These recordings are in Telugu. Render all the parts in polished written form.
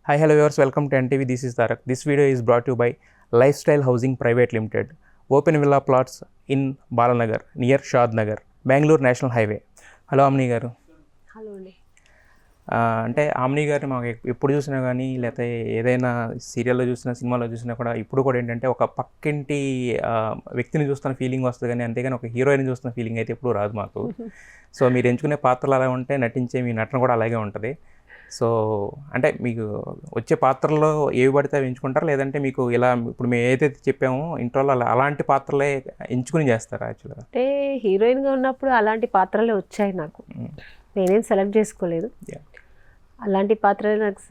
Hi, hello viewers, welcome to NTV. This is Tarak. This video is brought to you by Lifestyle Housing Private Limited. Open villa plots in Balanagar, near Shad Nagar, Bangalore National Highway. Hello omni గారు. హలో అండి. అంటే ఆమ్ని గారు మాకు ఎప్పుడు చూసినా కానీ లేకపోతే ఏదైనా సీరియల్లో చూసినా సినిమాలో చూసినా కూడా ఇప్పుడు కూడా ఏంటంటే ఒక పక్కింటి వ్యక్తిని చూస్తున్న ఫీలింగ్ వస్తుంది కానీ అంతేగాని ఒక హీరోయిన్ చూస్తున్న ఫీలింగ్ అయితే ఎప్పుడు రాదు మాకు. సో మీరు ఎంచుకునే పాత్రలు అలా ఉంటే నటించే మీ నటన కూడా అలాగే ఉంటుంది. సో అంటే మీకు వచ్చే పాత్రలో ఏవి పడితే అవి ఎంచుకుంటారు, లేదంటే మీకు ఇలా ఇప్పుడు మేము ఏదైతే చెప్పామో ఇంట్రోలో అలాంటి పాత్రలే ఎంచుకుని చేస్తారా? యాక్చువల్గా అంటే హీరోయిన్గా ఉన్నప్పుడు అలాంటి పాత్రలే వచ్చాయి నాకు. నేనేం సెలెక్ట్ చేసుకోలేదు. అలాంటి పాత్రలే నాకు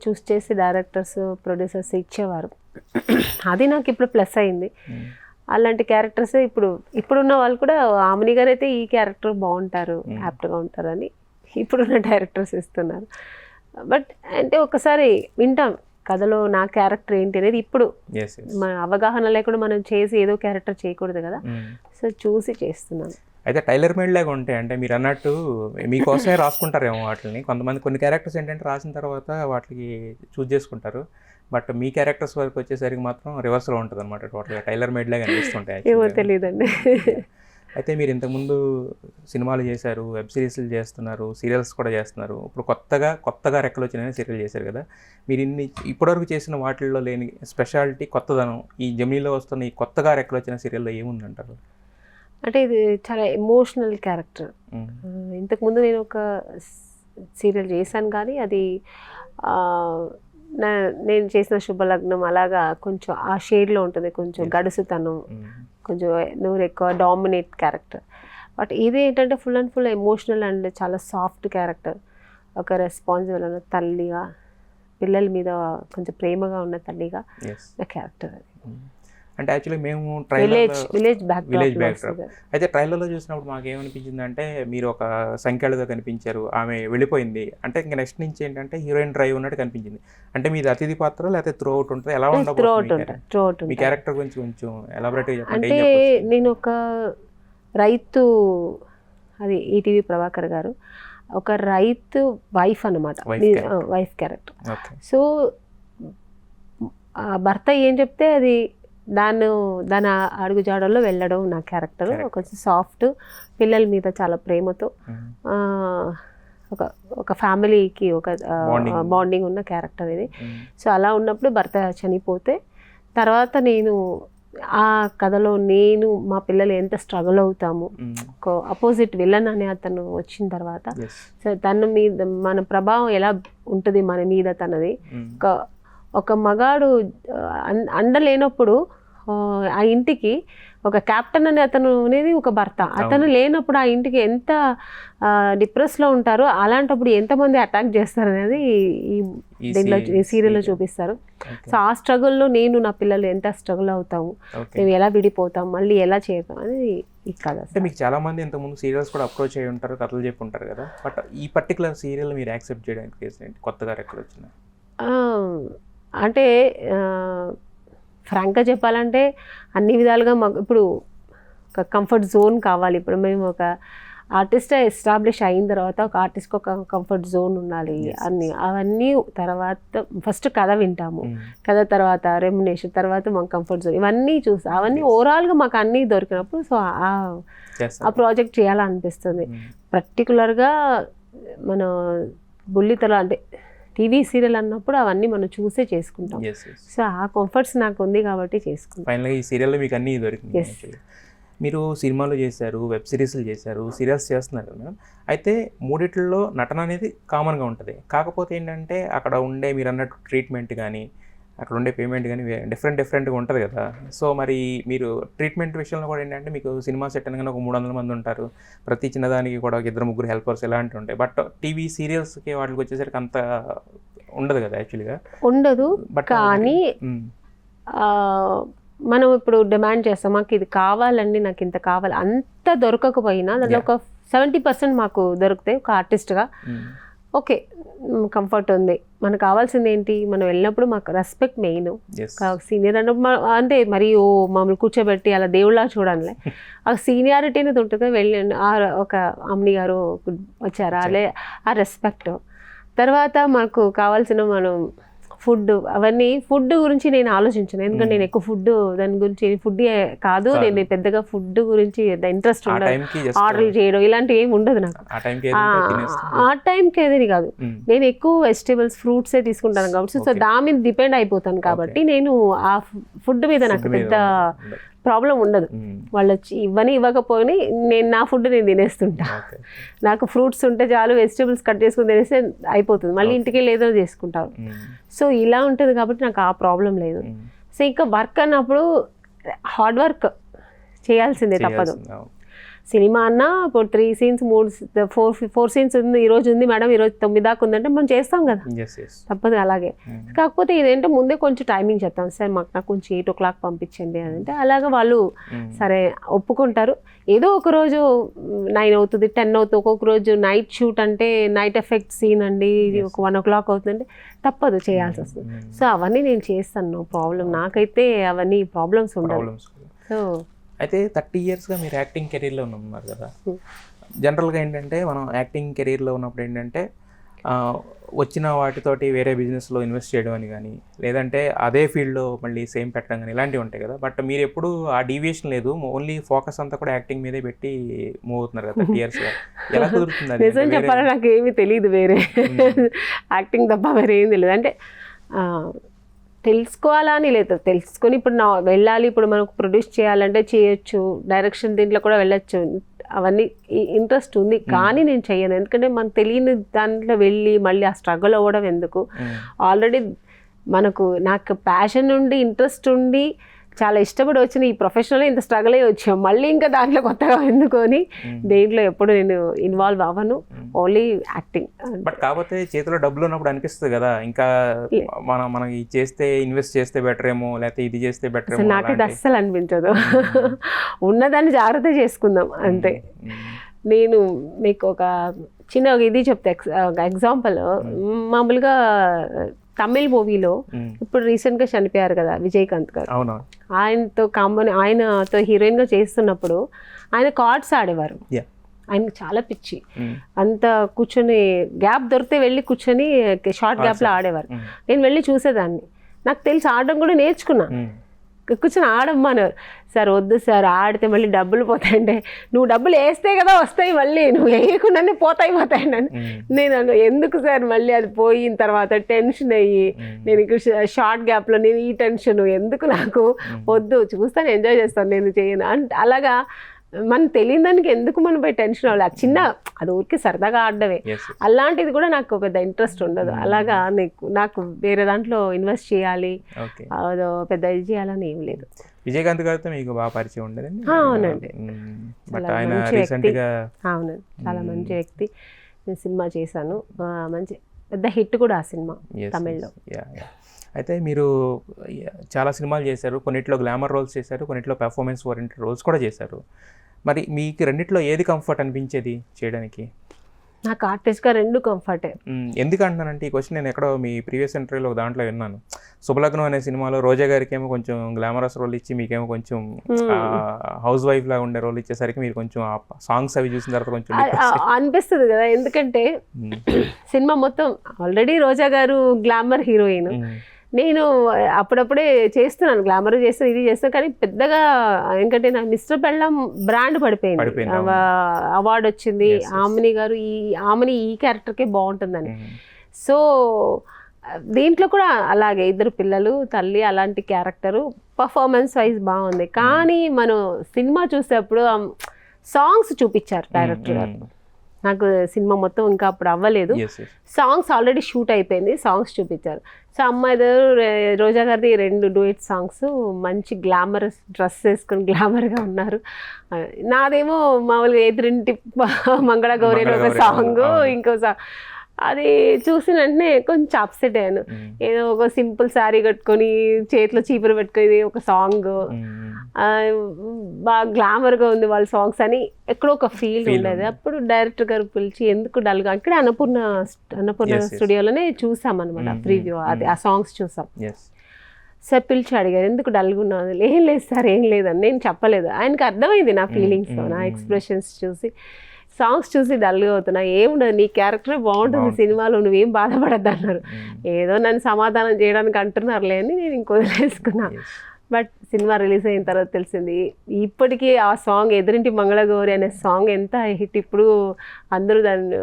చూస్ చేసి డైరెక్టర్స్ ప్రొడ్యూసర్స్ ఇచ్చేవారు. అది నాకు ఇప్పుడు ప్లస్ అయింది. అలాంటి క్యారెక్టర్స్ ఇప్పుడున్న వాళ్ళు కూడా ఆమెని గారు అయితే ఈ క్యారెక్టర్ బాగుంటారు, యాప్ట్గా ఉంటారని ఇప్పుడున్న డైరెక్టర్స్ ఇస్తున్నారు. బట్ అంటే ఒకసారి వింటాం కథలో నా క్యారెక్టర్ ఏంటి అనేది. ఇప్పుడు మన అవగాహన లేకుండా మనం చేసి ఏదో క్యారెక్టర్ చేయకూడదు కదా, సో చూసి చేస్తున్నాను. అయితే టైలర్ మేడ్ లాగా ఉంటాయి. అంటే మీరు అన్నట్టు మీకోసమే రాసుకుంటారేమో వాటిని. కొంతమంది కొన్ని క్యారెక్టర్స్ ఏంటంటే రాసిన తర్వాత వాటికి చూస్ చేసుకుంటారు. బట్ మీ క్యారెక్టర్స్ వరకు వచ్చేసరికి మాత్రం రివర్స్లో ఉంటుంది అనమాట. టోటల్గా టైలర్ మేడ్ లాగా అనిపిస్తుంటాయి. ఏమో తెలియదండి. అయితే మీరు ఇంతకుముందు సినిమాలు చేశారు, వెబ్ సిరీస్లు చేస్తున్నారు, సీరియల్స్ కూడా చేస్తున్నారు. ఇప్పుడు కొత్తగా రెక్కలు వచ్చిన సీరియల్ చేశారు కదా. మీరు ఇప్పటివరకు చేసిన వాటిల్లో లేని స్పెషాలిటీ, కొత్తదనం ఈ జెమినీలో వస్తున్న ఈ కొత్తగా రెక్కలు వచ్చిన సీరియల్లో ఏముందంటారు? అంటే ఇది చాలా ఎమోషనల్ క్యారెక్టర్. ఇంతకుముందు నేను ఒక సీరియల్ చేశాను కానీ అది నేను చేసిన శుభలగ్నం అలాగా కొంచెం ఆ షేడ్లో ఉంటుంది, కొంచెం గడుసుతనం, కొంచెం నూరు ఎక్కువ డామినేట్ క్యారెక్టర్. బట్ ఇది ఏంటంటే full and full emotional and చాలా సాఫ్ట్ క్యారెక్టర్. ఒక రెస్పాన్సిబుల్ ఉన్న తల్లిగా, పిల్లల మీద కొంచెం ప్రేమగా ఉన్న తల్లిగా నా క్యారెక్టర్ అది. అంటే యాక్చువల్లీ మేము విలేజ్ బ్యాక్డ్రాప్. అయితే ట్రైలర్లో చూసినప్పుడు మాకు ఏమనిపించింది అంటే మీరు ఒక సంఖ్యలుగా కనిపించారు, ఆమె వెళ్ళిపోయింది. అంటే ఇంకా నెక్స్ట్ నుంచి ఏంటంటే హీరోయిన్ డ్రైవ్ ఉన్నట్టు కనిపించింది. అంటే మీది అతిథి పాత్ర లేకపోతే త్రూ అవుట్ ఉంటుంది, ఎలా ఉండదు మీ క్యారెక్టర్ గురించి కొంచెం ఎలాబరేట్గా చెప్పండి. అంటే నేను ఒక రైతు, అది ఈటీవీ ప్రభాకర్ గారు, ఒక రైతు వైఫ్ అన్నమాట, వైఫ్ క్యారెక్టర్. సో భర్త ఏం చెప్తే అది దాని అడుగుజాడల్లో వెళ్ళడం నా క్యారెక్టర్. కొంచెం సాఫ్ట్, పిల్లల మీద చాలా ప్రేమతో, ఒక ఫ్యామిలీకి ఒక బాండింగ్ ఉన్న క్యారెక్టర్ ఇది. సో అలా ఉన్నప్పుడు భర్త చనిపోతే తర్వాత నేను ఆ కథలో మా పిల్లలు ఎంత స్ట్రగుల్ అవుతాము, ఒక అపోజిట్ విలన్ అనే అతను వచ్చిన తర్వాత సో తన మీద మన ప్రభావం ఎలా ఉంటుంది మన మీద తనది. ఒక మగాడు అండలేనప్పుడు ఆ ఇంటికి ఒక క్యాప్టెన్ అనే అతను అనేది ఒక భర్త, అతను లేనప్పుడు ఆ ఇంటికి ఎంత డిప్రెస్లో ఉంటారో, అలాంటప్పుడు ఎంతమంది అటాక్ చేస్తారు అనేది దీనిలో ఈ సీరియల్లో చూపిస్తారు. సో ఆ స్ట్రగుల్లో నేను నా పిల్లలు ఎంత స్ట్రగుల్ అవుతాము, మేము ఎలా విడిపోతాం, మళ్ళీ ఎలా చేద్దాం అనేది ఈ కథ. అంటే మీకు చాలా మంది ఇంతకుముందు సీరియల్స్ కూడా అప్రోచ్ అయ్యి ఉంటారు, కథలు చెప్పి ఉంటారు కదా. బట్ ఈ పర్టికులర్ సీరియల్ మీరు యాక్సెప్ట్ చేయడానికి రీజన్ ఏంటి? కొత్తగా ఎక్కడ వచ్చిన అంటే ఫ్రాంక్గా చెప్పాలంటే అన్ని విధాలుగా మాకు ఇప్పుడు ఒక కంఫర్ట్ జోన్ కావాలి. ఇప్పుడు మేము ఒక ఆర్టిస్ట్ ఎస్టాబ్లిష్ అయిన తర్వాత ఒక ఆర్టిస్ట్కి ఒక కంఫర్ట్ జోన్ ఉండాలి. అవన్నీ తర్వాత ఫస్ట్ కథ వింటాము, కథ తర్వాత రెమ్యునేషన్, తర్వాత మాకు కంఫర్ట్ జోన్, ఇవన్నీ చూసి అవన్నీ ఓవరాల్గా మాకు అన్నీ దొరికినప్పుడు సో ఆ ప్రాజెక్ట్ చేయాలనిపిస్తుంది. పర్టికులర్గా మన బుల్లితెర అంటే టీవీ సీరియల్ అన్నప్పుడు అవన్నీ మనం చూసే చేసుకుంటాం. సో ఆ కంఫర్ట్స్ నాకు ఉంది కాబట్టి చేసుకుంటాం. ఫైనల్గా ఈ సీరియల్లో మీకు అన్నీ దొరికింది. మీరు సినిమాలు చేశారు, వెబ్ సిరీస్లు చేశారు, సీరియల్స్ చేస్తున్నారు కదా. అయితే మూడిట్లో నటన అనేది కామన్గా ఉంటుంది. కాకపోతే ఏంటంటే అక్కడ ఉండే మీరు అన్నట్టు ట్రీట్మెంట్ కానీ అక్కడ ఉండే పేమెంట్ కానీ డిఫరెంట్గా ఉంటుంది కదా. సో మరి మీరు ట్రీట్మెంట్ విషయంలో కూడా ఏంటంటే మీకు సినిమా సెట్ అనగానే ఒక 300 మంది ఉంటారు, ప్రతి చిన్నదానికి కూడా ఒక 2-3 హెల్పర్స్ ఇలాంటివి ఉంటాయి. బట్ టీవీ సీరియల్స్కి వాటికి వచ్చేసరికి అంత ఉండదు కదా యాక్చువల్గా. ఉండదు, కానీ మనం ఇప్పుడు డిమాండ్ చేస్తాం, మాకు ఇది కావాలండి, నాకు ఇంత కావాలి, అంత దొరకకపోయినా దాంట్లో ఒక 70% మాకు దొరుకుతాయి. ఒక ఆర్టిస్ట్గా ఓకే కంఫర్ట్ ఉంది. మనకు కావాల్సింది ఏంటి, మనం వెళ్ళినప్పుడు మాకు రెస్పెక్ట్ మెయిన్. సీనియర్ అన్నప్పుడు అంటే మరి మమ్మల్ని కూర్చోబెట్టి అలా దేవుళ్ళ చూడాలి, ఆ సీనియారిటీ అనేది ఉంటుంది. వెళ్ళి ఒక అమ్ని గారు వచ్చారా అలే ఆ రెస్పెక్ట్. తర్వాత మాకు కావాల్సిన మనం ఫుడ్ అవన్నీ ఫుడ్ గురించి నేను ఆలోచించాను, ఎందుకంటే నేను ఎక్కువ ఫుడ్ దాని గురించి ఫుడ్ కాదు, నేను పెద్దగా ఫుడ్ గురించి ఇంట్రెస్ట్ ఉండదు, ఆర్డర్ చేయడం ఇలాంటివి ఏమి ఉండదు నాకు. ఆ టైంకి ఏదని కాదు, నేను ఎక్కువ వెజిటేబుల్స్ ఫ్రూట్సే తీసుకుంటాను కాబట్టి సో దాని మీద డిపెండ్ అయిపోతాను కాబట్టి నేను ఆ ఫుడ్ మీద నాకు పెద్ద ప్రాబ్లం ఉండదు. వాళ్ళు వచ్చి ఇవ్వకపోయి నేను నా ఫుడ్ నేను తినేస్తుంటా. నాకు ఫ్రూట్స్ ఉంటే చాలు, వెజిటేబుల్స్ కట్ చేసుకుని తినేస్తే అయిపోతుంది, మళ్ళీ ఇంటికి వెళ్ళి ఏదో చేసుకుంటారు. సో ఇలా ఉంటుంది కాబట్టి నాకు ఆ ప్రాబ్లం లేదు. సో ఇంకా వర్క్ అన్నప్పుడు హార్డ్ వర్క్ చేయాల్సిందే, తప్పదు. సినిమా అన్నా ఇప్పుడు 3 scenes 4 scenes ఉంది, ఈరోజు ఉంది మేడం, ఈరోజు 9 దాకా ఉందంటే మనం చేస్తాం కదా, తప్పదు. అలాగే కాకపోతే ఇదేంటో ముందే కొంచెం టైమింగ్ చెప్తాం, సార్ నాకు కొంచెం 8 o'clock పంపించండి అని అంటే అలాగా వాళ్ళు సరే ఒప్పుకుంటారు. ఏదో ఒక రోజు 9 అవుతుంది, 10 అవుతుంది, ఒక్కొక్క రోజు నైట్ షూట్ అంటే నైట్ ఎఫెక్ట్ సీన్ అండి, ఒక 1 o'clock అవుతుందంటే తప్పదు, చేయాల్సి వస్తుంది. సో అవన్నీ నేను చేస్తాను, నో ప్రాబ్లం, నాకైతే అవన్నీ ప్రాబ్లమ్స్ ఉండవు. సో అయితే 30 yearsగా మీరు యాక్టింగ్ కెరీర్లో ఉన్నారు కదా, జనరల్గా ఏంటంటే మనం యాక్టింగ్ కెరీర్లో ఉన్నప్పుడు ఏంటంటే వచ్చిన వాటితోటి వేరే బిజినెస్లో ఇన్వెస్ట్ చేయడం అని కానీ, లేదంటే అదే ఫీల్డ్లో మళ్ళీ సేమ్ పెట్టడం కానీ ఇలాంటివి ఉంటాయి కదా. బట్ మీరు ఎప్పుడు ఆ డీవియేషన్ లేదు, ఓన్లీ ఫోకస్ అంతా కూడా యాక్టింగ్ మీదే పెట్టి మూవ్ అవుతున్నారు కదా 30 yearsగా. ఎలా కుదురుతుంది? నిజం చెప్పాలి, నాకు ఏమీ తెలియదు వేరే యాక్టింగ్ తప్ప వేరే ఏం తెలియదు. అంటే తెలుసుకోవాలని లేదు, తెలుసుకొని ఇప్పుడు వెళ్ళాలి, ఇప్పుడు మనకు ప్రొడ్యూస్ చేయాలంటే చేయొచ్చు, డైరెక్షన్ దీంట్లో కూడా వెళ్ళొచ్చు, అవన్నీ ఇంట్రెస్ట్ ఉంది, కానీ నేను చెయ్యను. ఎందుకంటే మనకు తెలియని దాంట్లో వెళ్ళి మళ్ళీ ఆ స్ట్రగుల్ అవ్వడం ఎందుకు. ఆల్రెడీ నాకు ప్యాషన్ ఉండి ఇంట్రెస్ట్ ఉండి చాలా ఇష్టపడి వచ్చిన ఈ ప్రొఫెషనల్లో ఇంత స్ట్రగుల్ అయ్యి వచ్చాం, మళ్ళీ ఇంకా దాంట్లో కొత్తగా ఎందుకొని దేంట్లో ఎప్పుడు నేను ఇన్వాల్వ్ అవ్వను, ఓన్లీ యాక్టింగ్. బట్ కాకపోతే చేతిలో డబ్బులు ఉన్నప్పుడు అనిపిస్తుంది కదా, ఇంకా మనం ఇది చేస్తే ఇన్వెస్ట్ చేస్తే బెటర్ ఏమో, లేకపోతే ఇది చేస్తే బెటర్ ఏమో. నాకైతే అస్సలు అనిపించదు, ఉన్నదాన్ని జాగ్రత్త చేసుకుందాం అంతే. నేను మీకు ఒక చిన్న ఇది చెప్తా, ఎగ్జాంపుల్. మామూలుగా తమిళ్ మూవీలో ఇప్పుడు రీసెంట్గా చనిపోయారు కదా విజయకాంత్ గారు, ఆయనతో హీరోయిన్గా చేస్తున్నప్పుడు ఆయన కార్డ్స్ ఆడేవారు, ఆయనకు చాలా పిచ్చి. అంత కూర్చొని గ్యాప్ దొరికితే వెళ్ళి కూర్చొని షార్ట్ గ్యాప్లో ఆడేవారు. నేను వెళ్ళి చూసేదాన్ని, నాకు తెలిసి ఆడడం కూడా నేర్చుకున్నా. కూర్చొని ఆడమ్మన్నారు, సార్ వద్దు సార్ ఆడితే మళ్ళీ డబ్బులు పోతాయంటే, నువ్వు డబ్బులు వేస్తే కదా వస్తాయి, మళ్ళీ నువ్వు వేయకుండానే పోతాయి నేను ఎందుకు సార్ మళ్ళీ అది పోయిన తర్వాత టెన్షన్ అయ్యి నేను షార్ట్ గ్యాప్లో నేను ఈ టెన్షన్ ఎందుకు, నాకు వద్దు, చూస్తాను ఎంజాయ్ చేస్తాను, నేను చేయను అంటే. అలాగా మనం తెలియని దానికి ఎందుకు మనం పోయి టెన్షన్ అవ్వాలి, అది చిన్న అది ఊరికి సరదాగా ఆడడమే. అలాంటిది కూడా నాకు పెద్ద ఇంట్రెస్ట్ ఉండదు. అలాగా నాకు వేరే దాంట్లో ఇన్వెస్ట్ చేయాలి, అదో పెద్ద ఇది చేయాలని ఏం లేదు. విజయకాంత్ గారితో మీకు బాగా పరిచయం ఉండదండి? అవునండి, అవునండి, చాలా మంచి వ్యక్తి. నేను సినిమా చేశాను, మంచి పెద్ద హిట్ కూడా ఆ సినిమా తమిళ్లో. అయితే మీరు చాలా సినిమాలు చేశారు, కొన్నిట్లో గ్లామర్ రోల్స్ చేశారు, కొన్నిట్లో పెర్ఫార్మెన్స్ ఓరియంటెడ్ రోల్స్ కూడా చేశారు. మరి మీకు రెండిట్లో ఏది కంఫర్ట్ అనిపించేది చేయడానికి? నాకు ఆర్టిస్ట్గా రెండు కంఫర్టే. ఎందుకంటున్నానంటే ఈ క్వశ్చన్ నేను ఎక్కడో మీ ప్రీవియస్ ఇంటర్వ్యూలో ఒక దాంట్లో విన్నాను. శుభలగ్నం అనే సినిమాలో రోజా గారికి ఏమో కొంచెం గ్లామరస్ రోల్ ఇచ్చి మీకేమో కొంచెం హౌస్ వైఫ్ లాగా ఉండే రోల్ ఇచ్చేసరికి మీరు కొంచెం సాంగ్స్ అవి చూసిన తర్వాత కొంచెం అనిపిస్తుంది కదా. ఎందుకంటే సినిమా మొత్తం ఆల్రెడీ రోజా గారు గ్లామర్ హీరోయిన్, నేను అప్పుడప్పుడే చేస్తున్నాను, గ్లామర్ చేస్తాను, ఇది చేస్తాను, కానీ పెద్దగా ఎందుకంటే నాకు మిస్టర్ బెల్లం బ్రాండ్ పడిపోయింది, అవార్డు వచ్చింది. ఆమెని ఈ క్యారెక్టర్కే బాగుంటుందని. సో దీంట్లో కూడా అలాగే 2 పిల్లలు, తల్లి, అలాంటి క్యారెక్టరు పర్ఫార్మెన్స్ వైజ్ బాగుంది. కానీ మనం సినిమా చూసేప్పుడు సాంగ్స్ చూపించారు డైరెక్టర్ గారు. నాకు సినిమా మొత్తం ఇంకా అప్పుడు అవ్వలేదు, సాంగ్స్ ఆల్రెడీ షూట్ అయిపోయింది, సాంగ్స్ చూపించారు. సో అమ్మాయి రోజా గారిది 2 డూయట్ సాంగ్స్, మంచి గ్లామరస్ డ్రెస్ వేసుకొని గ్లామర్గా ఉన్నారు. నాదేమో మామూలుగా ఎదురింటి మంగళ గౌరీ ఒక సాంగ్, ఇంకో సాంగ్. అది చూసిన వెంటనే కొంచెం అప్సెట్ అయ్యాను. ఏదో ఒక సింపుల్ శారీ కట్టుకొని చేతిలో చీపురు పెట్టుకుని ఒక సాంగ్, బాగా గ్లామర్గా ఉంది వాళ్ళ సాంగ్స్ అని ఎక్కడో ఒక ఫీల్ ఉండేది. అప్పుడు డైరెక్టర్ గారు పిలిచి ఎందుకు డల్గా, అక్కడే అన్నపూర్ణ స్టూడియోలోనే చూసామన్నమాట ప్రివ్యూ, అది ఆ సాంగ్స్ చూసాం. సార్ పిలిచి అడిగారు ఎందుకు డల్గా ఉన్నాను, ఏం లేదు సార్ ఏం లేదని నేను చెప్పలేదు. ఆయనకు అర్థమైంది నా ఫీలింగ్స్, నా ఎక్స్ప్రెషన్స్ చూసి. సాంగ్స్ చూసి డల్గా అవుతున్నా, ఏముండదు నీ క్యారెక్టర్ బాగుంటుంది సినిమాలో, నువ్వేం బాధపడద్దు అన్నారు. ఏదో నన్ను సమాధానం చేయడానికి అంటున్నారులే అని నేను ఇంకో వదిలేసుకున్నా. బట్ సినిమా రిలీజ్ అయిన తర్వాత తెలిసింది ఇప్పటికీ ఆ సాంగ్ ఎదురింటి మంగళగౌరి అనే సాంగ్ ఎంత హిట్. ఇప్పుడు అందరూ దాన్ని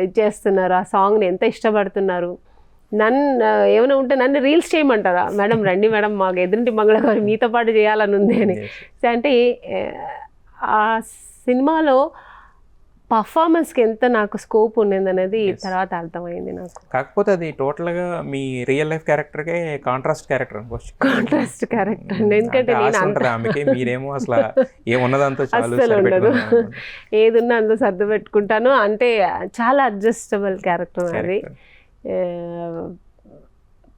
ఇది చేస్తున్నారు, ఆ సాంగ్ని ఎంత ఇష్టపడుతున్నారు. నన్ను ఏమైనా ఉంటే నన్ను రీల్స్ చేయమంటారా, మేడం రండి మేడం మాకు ఎదురింటి మంగళగౌరి మీతో పాటు చేయాలని ఉంది అని. అంటే ఆ సినిమాలో పర్ఫార్మెన్స్కి ఎంత నాకు స్కోప్ ఉండేది అనేది తర్వాత అర్థమైంది నాకు. కాకపోతే అది టోటల్గా మీ రియల్ లైఫ్ క్యారెక్టర్కే కాంట్రాస్ట్ క్యారెక్టర్ అనుకోవచ్చు. కాంట్రాస్ట్ క్యారెక్టర్ ఎందుకంటే ఆమెకి మీరేమో అసలు ఏమున్నదంతా అస్సలు ఉండదు, ఏదున్నా అందులో సర్దు పెట్టుకుంటాను. అంటే చాలా అడ్జస్టబుల్ క్యారెక్టర్ అది,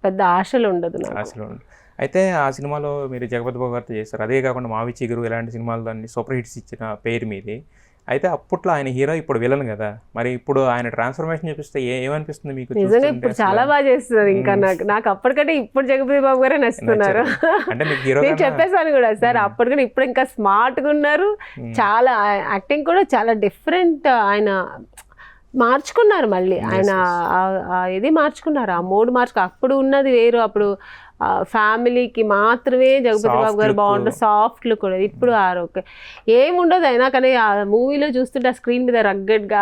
పెద్ద ఆశలు ఉండదు నాకు. ఆశలు ఉండదు. అయితే ఆ సినిమాలో మీరు జగపతి బాబు గారితో చేస్తారు, అదే కాకుండా మావి చిగురు ఇలాంటి సినిమాలు దాన్ని సూపర్ హిట్స్ ఇచ్చిన పేరు మీది. అయితే అప్పట్లో ఆయన హీరో, ఇప్పుడు విలన్ కదా, మరి ఇప్పుడు ఆయన ట్రాన్స్ఫర్మేషన్ చూపిస్తే ఏమనిపిస్తుంది మీకు? నిజంగా ఇప్పుడు చాలా బాగా చేస్తున్నారు. ఇంకా నాకు అప్పటికంటే ఇప్పుడు జగపతి బాబు గారే నచ్చుతున్నారు. అంటే మీకు హీరో నేను చెప్పేసాను కూడా సార్, అప్పటికంటే ఇప్పుడు ఇంకా స్మార్ట్గా ఉన్నారు. చాలా యాక్టింగ్ కూడా చాలా డిఫరెంట్, ఆయన మార్చుకున్నారు మళ్ళీ, ఆయన ఇది మార్చుకున్నారు, ఆ మోడ్ అప్పుడు ఉన్నది వేరు. అప్పుడు ఫ్యామిలీకి మాత్రమే జగపతి బాబు గారు బాగుంటుంది, సాఫ్ట్ లుక్ కూడా. ఇప్పుడు ఓకే ఏముండదు అయినా కానీ ఆ మూవీలో చూస్తుంటే ఆ స్క్రీన్ మీద రగ్గడ్గా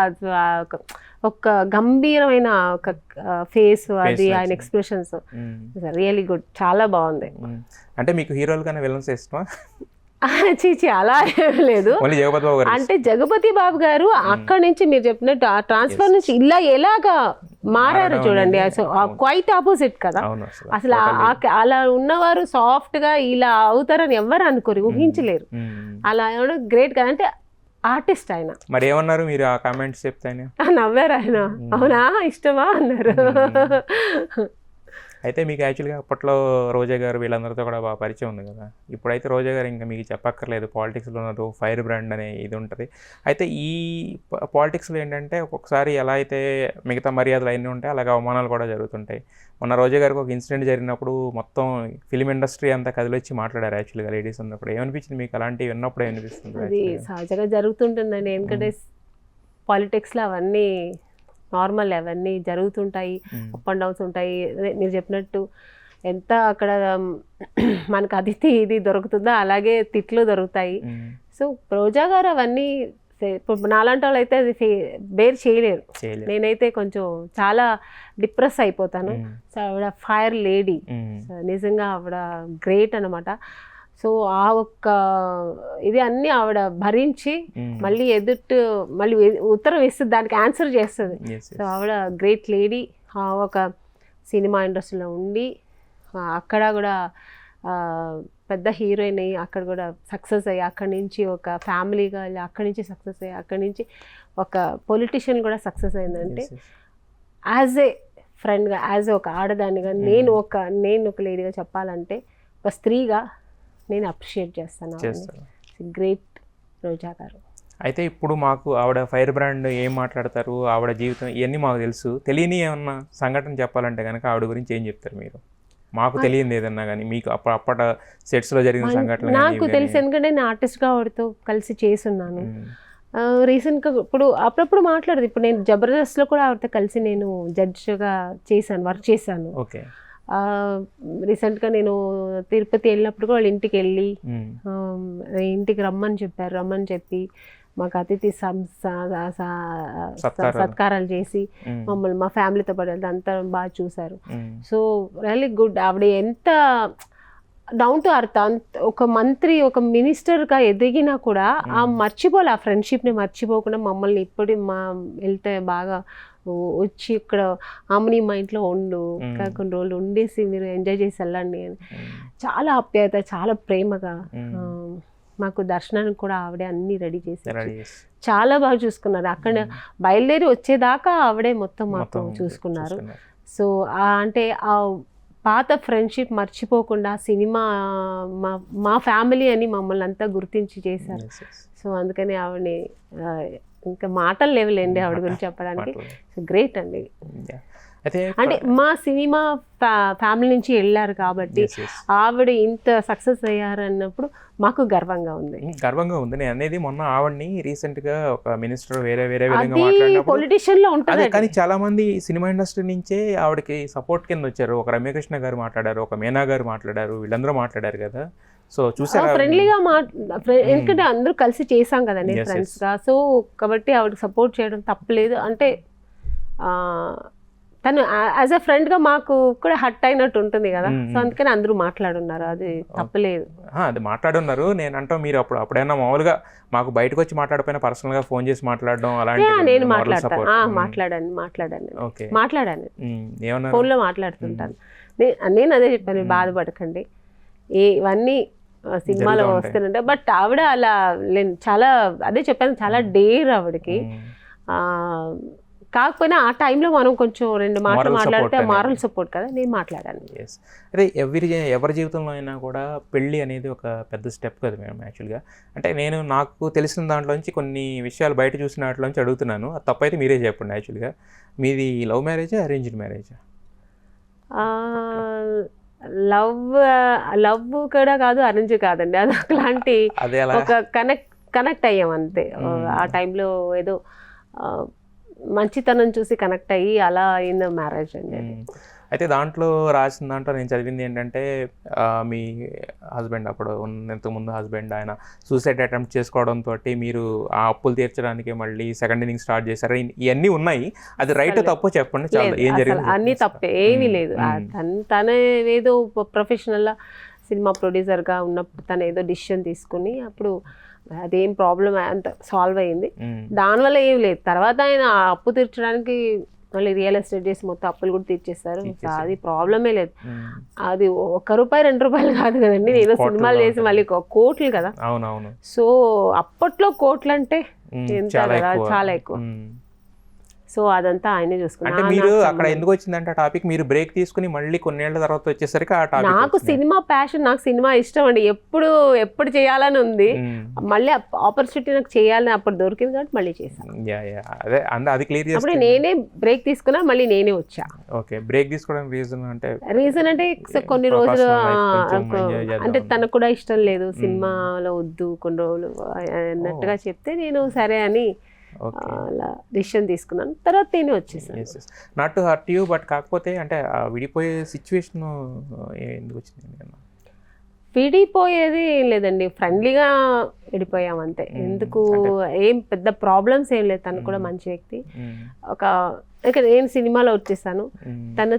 ఒక గంభీరమైన ఒక ఫేస్, అది ఆయన ఎక్స్ప్రెషన్స్ రియలీ గుడ్, చాలా బాగుంది. అంటే మీకు హీరోలు కానీ విలన్స్ ఇష్టమా? చీచి అలా లేదు, అంటే జగపతి బాబు గారు అక్కడి నుంచి మీరు చెప్పినట్టు ఆ ట్రాన్స్ఫర్ నుంచి ఇలా ఎలాగా మారారు చూడండి, క్వైట్ ఆపోజిట్ కదా. అసలు అలా ఉన్నవారు సాఫ్ట్ గా ఇలా అవుతారని ఎవరు అనుకోరు, ఊహించలేరు. అలా గ్రేట్ కదా, అంటే ఆర్టిస్ట్ ఆయన. మరి ఏమన్నారు మీరు ఆ కామెంట్స్ చెప్తే? నవ్వారు ఆయన, అవునా ఇష్టమా అన్నారు. అయితే మీకు యాక్చువల్గా అప్పట్లో రోజా గారు వీళ్ళందరితో కూడా బాగా పరిచయం ఉంది కదా. ఇప్పుడైతే రోజా గారు ఇంకా మీకు చెప్పక్కర్లేదు, పాలిటిక్స్లో ఉన్నారు, ఫైర్ బ్రాండ్ అనే ఇది ఉంటుంది. అయితే ఈ పాలిటిక్స్లో ఏంటంటే ఒక్కొక్కసారి ఎలా అయితే మిగతా మర్యాదలు అన్నీ ఉంటాయి, అలాగే అవమానాలు కూడా జరుగుతుంటాయి. మొన్న రోజా గారికి ఒక ఇన్సిడెంట్ జరిగినప్పుడు మొత్తం ఫిలిం ఇండస్ట్రీ అంతా కదిలొచ్చి మాట్లాడారు యాక్చువల్గా లేడీస్ ఉన్నప్పుడు. ఏమనిపించింది మీకు అలాంటివి విన్నప్పుడు? ఏమనిపిస్తుంది? అది సహజంగా జరుగుతుంటుందండి, ఎందుకంటే పాలిటిక్స్లో అవన్నీ నార్మల్, అవన్నీ జరుగుతుంటాయి, అప్ అండ్ డౌన్స్ ఉంటాయి. మీరు చెప్పినట్టు ఎంత అక్కడ మనకు అదితి ఇది దొరుకుతుందో అలాగే తిట్లు దొరుకుతాయి. సో రోజా గారు అవన్నీ ఇప్పుడు నాలాంటి వాళ్ళు అయితే అది బేర్ చేయలేరు. నేనైతే కొంచెం చాలా డిప్రెస్ అయిపోతాను. సో ఆవిడ ఫైర్ లేడీ, నిజంగా ఆవిడ గ్రేట్ అనమాట. సో ఆ ఒక్క ఇది అన్నీ ఆవిడ భరించి మళ్ళీ మళ్ళీ ఉత్తరం ఇస్తుంది, దానికి ఆన్సర్ చేస్తుంది. సో ఆవిడ గ్రేట్ లేడీ. ఒక సినిమా ఇండస్ట్రీలో ఉండి అక్కడ కూడా పెద్ద హీరోయిన్ అయ్యి అక్కడ కూడా సక్సెస్ అయ్యి, అక్కడి నుంచి ఒక ఫ్యామిలీగా వెళ్ళి అక్కడి నుంచి సక్సెస్ అయ్యి, అక్కడి నుంచి ఒక పొలిటీషియన్ కూడా సక్సెస్ అయిందంటే యాజ్ ఏ ఫ్రెండ్గా, యాజ్ ఒక ఆడదానిగా, నేను ఒక లేడీగా చెప్పాలంటే, ఒక స్త్రీగా నేను అప్రిషియేట్ చేస్తాను. గ్రేట్ రోజా గారు. అయితే ఇప్పుడు మాకు ఆవిడ ఫైర్ బ్రాండ్ ఏం మాట్లాడతారు, ఆవిడ జీవితం ఇవన్నీ మాకు తెలుసు. తెలియని ఏమన్నా సంఘటన చెప్పాలంటే కనుక ఆవిడ గురించి ఏం చెప్తారు మీరు? మాకు తెలియదు ఏదన్నా కానీ మీకు అప్పటి సెట్స్లో జరిగిన సంఘటన? నాకు తెలుసు, ఎందుకంటే నేను ఆర్టిస్ట్గా ఆవిడతో కలిసి చేసున్నాను. రీసెంట్గా ఇప్పుడు అప్పుడప్పుడు మాట్లాడదు. ఇప్పుడు నేను జబర్దస్త్లో కూడా ఆవిడతో కలిసి నేను జడ్జ్గా వర్క్ చేశాను. ఓకే. రీసెంట్గా నేను తిరుపతి వెళ్ళినప్పుడు కూడా వాళ్ళ ఇంటికి వెళ్ళి ఇంటికి రమ్మని చెప్పి మాకు అతిథి సత్కారాలు చేసి మమ్మల్ని మా ఫ్యామిలీతో పాటు వెళ్తే అంతా బాగా చూశారు. So really good. ఆవిడ ఎంత డౌన్ టు అర్త్, ఒక మంత్రి, ఒక మినిస్టర్గా ఎదిగినా కూడా ఆ ఫ్రెండ్షిప్ని మర్చిపోకుండా మమ్మల్ని ఇప్పుడు వెళ్తే బాగా వచ్చి ఇక్కడ ఆమెని మా ఇంట్లో కొన్ని రోజులు ఉండేసి మీరు ఎంజాయ్ చేసి వెళ్ళండి అని చాలా ఆప్యాయత, చాలా ప్రేమగా మాకు దర్శనానికి కూడా ఆవిడే అన్ని రెడీ చేసి చాలా బాగా చూసుకున్నారు. అక్కడ బయలుదేరి వచ్చేదాకా ఆవిడే మొత్తం మాకు చూసుకున్నారు. సో అంటే ఆ పాత ఫ్రెండ్షిప్ మర్చిపోకుండా సినిమా మా ఫ్యామిలీ అని మమ్మల్ని అంతా గుర్తించి చేశారు. సో అందుకని ఆవిడని ఇంకా మాటలు లేవులేండి ఆవిడ గురించి చెప్పడానికి. సో గ్రేట్ అండి. అయితే అంటే మా సినిమా ఫ్యామిలీ నుంచి వెళ్ళారు కాబట్టి ఆవిడ ఇంత సక్సెస్ అయ్యారు అన్నప్పుడు మాకు గర్వంగా ఉంది. నేను అనేది మొన్న ఆవిడని రీసెంట్ గా ఒక మినిస్టర్ వేరే విధంగా మాట్లాడినప్పుడు పొలిటిషియన్ లో ఉంటుంది. కానీ చాలా మంది సినిమా ఇండస్ట్రీ నుంచే ఆవిడకి సపోర్ట్ కింద వచ్చారు. ఒక రమ్యకృష్ణ గారు మాట్లాడారు, ఒక మీనా గారు మాట్లాడారు, వీళ్ళందరూ మాట్లాడారు కదా. సో చూసారా ఫ్రెండ్లీగా ఎందుకంటే అందరూ కలిసి చేసాం కదండి ఫ్రెండ్స్ గా. సో కాబట్టి ఆవిడకి సపోర్ట్ చేయడం తప్పలేదు. అంటే తను యాజ్ అ ఫ్రెండ్ గా మాకు కూడా హర్ట్ అయినట్టు ఉంటుంది కదా. సో అందుకని అందరూ మాట్లాడున్నారు, అది తప్పలేదు. అది మాట్లాడున్నారు. నేను అంటాం మీరు అప్పుడైనా మామూలుగా మాకు బయటకు వచ్చి మాట్లాడిపోయినా పర్సనల్ గా ఫోన్ చేసి మాట్లాడడం అలాంటి? నేను మాట్లాడాను ఫోన్ లో మాట్లాడుతుంటాను. నేను అదే చెప్పాను, బాధపడకండి, ఇవన్నీ సినిమాలో వస్తానంటే. బట్ ఆవిడ అలా చాలా అదే చెప్పాను, చాలా డేర్ ఆవిడకి. కాకపోయినా ఆ టైంలో మనం కొంచెం 2 మాటలు మాట్లాడితే మారల్ సపోర్ట్ కదా, నేను మాట్లాడాను. అదే ఎవరి జీవితంలో అయినా కూడా పెళ్ళి అనేది ఒక పెద్ద స్టెప్ కదా మేడం యాక్చువల్గా. అంటే నాకు తెలిసిన దాంట్లోంచి కొన్ని విషయాలు బయట చూసిన వాటిలోంచి అడుగుతున్నాను, అది తప్పైతే మీరే చెప్పండి. యాక్చువల్గా మీది లవ్ మ్యారేజా అరేంజ్డ్ మ్యారేజా? లవ్ కూడా కాదు, అరేంజ్ కాదండి. అది ఒకలాంటి ఒక కనెక్ట్ అయ్యాం అంతే. ఆ టైంలో ఏదో మంచితనం చూసి కనెక్ట్ అయ్యి అలా అయిన మ్యారేజ్ అండి. అయితే దాంట్లో రాసిన దాంట్లో నేను చదివింది ఏంటంటే మీ హస్బెండ్, అప్పుడు ఇంతకుముందు హస్బెండ్, ఆయన సూసైడ్ అటెంప్ట్ చేసుకోవడంతో మీరు ఆ అప్పులు తీర్చడానికి మళ్ళీ సెకండ్ ఇన్నింగ్ స్టార్ట్ చేశారు. ఇవన్నీ ఉన్నాయి, అది రైట్ తప్పు చెప్పండి. చాలా ఏం జరిగింది? అన్ని తప్పే, ఏమీ లేదు. తన ఏదో ప్రొఫెషనల్ సినిమా ప్రొడ్యూసర్గా ఉన్నప్పుడు తను ఏదో డిసిషన్ తీసుకుని అప్పుడు అదేం ప్రాబ్లం అంత సాల్వ్ అయ్యింది. దానివల్ల ఏం లేదు. తర్వాత ఆయన అప్పు తీర్చడానికి మళ్ళీ రియల్ ఎస్టేట్ చేసి మొత్తం అప్పులు కూడా తీర్చేస్తారు. అది ప్రాబ్లమే లేదు. అది ₹1 ₹2 కాదు కదండి. నేను సినిమాలు చేసి మళ్ళీ కోట్లు కదా. సో అప్పట్లో కోట్లు అంటే ఎంత కదా, చాలా ఎక్కువ. సో అదంతా ఆయనే చూసుకున్నారు. అంటే మీరు అక్కడ ఎందుకు వచ్చిందంటే టాపిక్, మీరు బ్రేక్ తీసుకుని మళ్ళీ కొన్నేళ్ల తర్వాత వచ్చేసరికి ఆ టాపిక్. నాకు సినిమా ప్యాషన్, నాకు సినిమా ఇష్టం అండి. ఎప్పుడు చేయాలని ఉంది, మళ్ళీ ఆపర్చునిటీ నాకు చేయాలని అప్పుడు దొరికింది కాబట్టి మళ్ళీ చేశాను. అదే అది క్లియర్ చేసి అప్పుడు నేనే బ్రేక్ తీసుకున్నా, మళ్ళీ నేనే వచ్చా. ఓకే, బ్రేక్ తీసుకోవడానికి రీజన్ అంటే కొన్ని రోజులు అంటే తనకు కూడా ఇష్టం లేదు సినిమాలో వద్దు కొన్ని రోజులు అన్నట్టుగా చెప్తే నేను సరే అని అలా డిసిషన్ తీసుకున్నాను. తర్వాత నేను వచ్చేసాను. Not to hurt you, but కాకపోతే అంటే విడిపోయే సిచ్యువేషన్ ఎందుకు వచ్చింది? విడిపోయేది ఏం లేదండి, ఫ్రెండ్లీగా విడిపోయాం అంతే. ఎందుకు ఏం పెద్ద ప్రాబ్లమ్స్ ఏం లేదు. తను కూడా మంచి వ్యక్తి. ఇక్కడ నేను సినిమాలో వచ్చేసాను,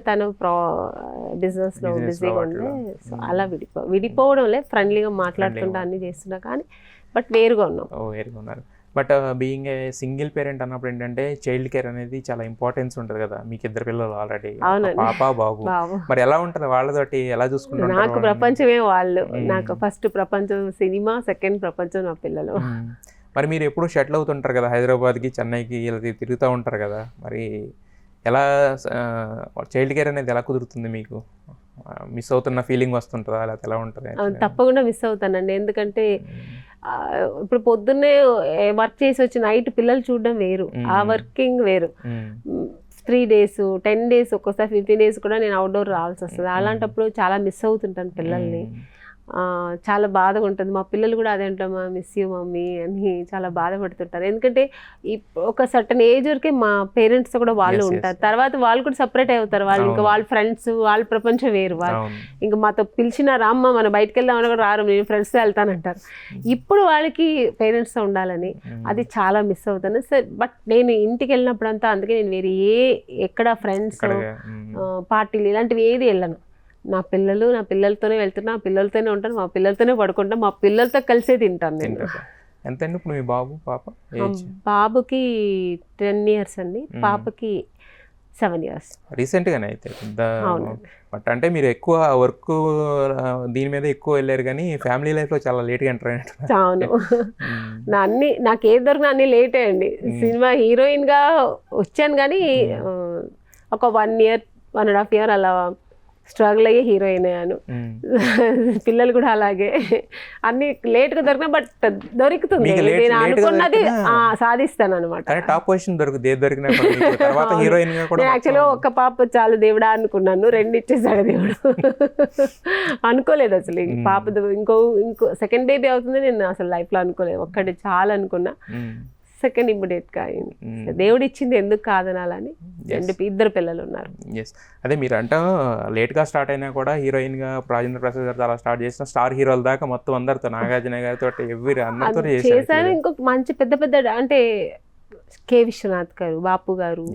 తను బిజినెస్ లో బిజీగా ఉండే. సో అలా విడిపోవడం లేదు, ఫ్రెండ్లీగా మాట్లాడుతుంటా అన్ని చేస్తున్నా కానీ బట్ వేరుగా ఉన్నాం. But being a single parent అన్నప్పుడు ఏంటంటే చైల్డ్ కేర్ అనేది చాలా ఇంపార్టెన్స్ ఉంటుంది కదా. మీకు 2 పిల్లలు ఆల్రెడీ, పాప బాబు. మరి ఎలా ఉంటుంది వాళ్ళతోటి, ఎలా చూసుకుంటారు? నాకు ప్రపంచమే వాళ్ళు. నాకు ఫస్ట్ ప్రపంచం సినిమా, సెకండ్ ప్రపంచం నా పిల్లలు. మరి మీరు ఎప్పుడు షటిల్ అవుతుంటారు కదా, హైదరాబాద్కి చెన్నైకి ఇలా తిరుగుతూ ఉంటారు కదా. మరి ఎలా చైల్డ్ కేర్ అనేది ఎలా కుదురుతుంది మీకు? మిస్ అవుతున్న ఫీలింగ్ వస్తుంటుందా, లేకపోతే ఎలా ఉంటుంది? తప్పకుండా మిస్ అవుతానండి. ఎందుకంటే ఇప్పుడు పొద్దున్నే వర్క్ చేసి వచ్చి నైట్ పిల్లలు చూడడం వేరు, ఆ వర్కింగ్ వేరు. 3 days 10 days ఒక్కోసారి 15 days కూడా నేను అవుట్డోర్ రావాల్సి వస్తుంది. అలాంటప్పుడు చాలా మిస్ అవుతుంటాను పిల్లల్ని. చాలా బాధగా ఉంటుంది. మా పిల్లలు కూడా అదే అంటారు, మిస్ యూ మమ్మీ అని చాలా బాధపడుతుంటారు. ఎందుకంటే ఒక సర్టన్ ఏజ్ వరకే మా పేరెంట్స్ కూడా వాళ్ళు ఉంటారు. తర్వాత వాళ్ళు కూడా సపరేట్ అవుతారు. వాళ్ళు ఇంకా వాళ్ళ ఫ్రెండ్స్, వాళ్ళ ప్రపంచం వేరు. వాళ్ళు ఇంకా మాతో పిలిచిన రామ్మ మనం బయటకు వెళ్దామని కూడా రారు, నేను ఫ్రెండ్స్తో వెళ్తానంటారు. ఇప్పుడు వాళ్ళకి పేరెంట్స్తో ఉండాలని అది చాలా మిస్ అవుతాను. బట్ నేను ఇంటికి వెళ్ళినప్పుడు అంతా, అందుకే నేను వేరే ఎక్కడ ఫ్రెండ్స్ పార్టీలు ఇలాంటివి ఏది వెళ్ళను. నా పిల్లలతోనే వెళ్తున్నా, నా పిల్లలతోనే ఉంటాను, మా పిల్లలతోనే పడుకుంటాను, మా పిల్లలతో కలిసే తింటాను నేను. ఎంత ఇప్పుడు మీ బాబు పాప? బాబుకి 10 years అండి, పాపకి 7 years. రీసెంట్గానే అయితే. బట్ అంటే మీరు ఎక్కువ వర్క్ దీని మీద ఎక్కువ వెళ్ళారు కానీ ఫ్యామిలీ లైఫ్లో చాలా లేట్గా ఎంటర్ అయినట్టు. అవును, నాకు ఏది దొరికినా అన్నీ లేటే అండి. సినిమా హీరోయిన్గా వచ్చాను కానీ ఒక 1 year 1.5 year అలా స్ట్రగుల్ అయ్యే హీరోయిన్ అయ్యాను. పిల్లలు కూడా అలాగే అన్ని లేట్గా దొరికినా బట్ దొరుకుతుంది, నేను అనుకున్నది సాధిస్తాను అనమాట. టాప్ పొజిషన్ దొరికినా యాక్చువల్గా ఒక్క పాప చాలు దేవుడా అనుకున్నాను, 2 ఇచ్చేసాడు దేవుడు. అనుకోలేదు అసలు పాప ఇంకో సెకండ్ బేబీ అవుతుంది నేను అసలు లైఫ్లో అనుకోలేదు, ఒక్కటి చాలా అనుకున్నా, సెకండ్ ఇమ్మీడియట్గా అయింది. దేవుడు ఇచ్చింది ఎందుకు కాదనాలని 2 పిల్లలు ఉన్నారు. అదే మీరు అంటే లేట్గా స్టార్ట్ అయినా కూడా హీరోయిన్గా రాజేంద్ర ప్రసాద్ గారితో అలా స్టార్ట్ చేసిన స్టార్ హీరోల దాకా మొత్తం అందరితో, నాగార్జున గారితో అందరితో చేశాను. ఇంకొక మంచి పెద్ద పెద్ద అంటే కె విశ్వనాథ్ గారు, బాపు గారు,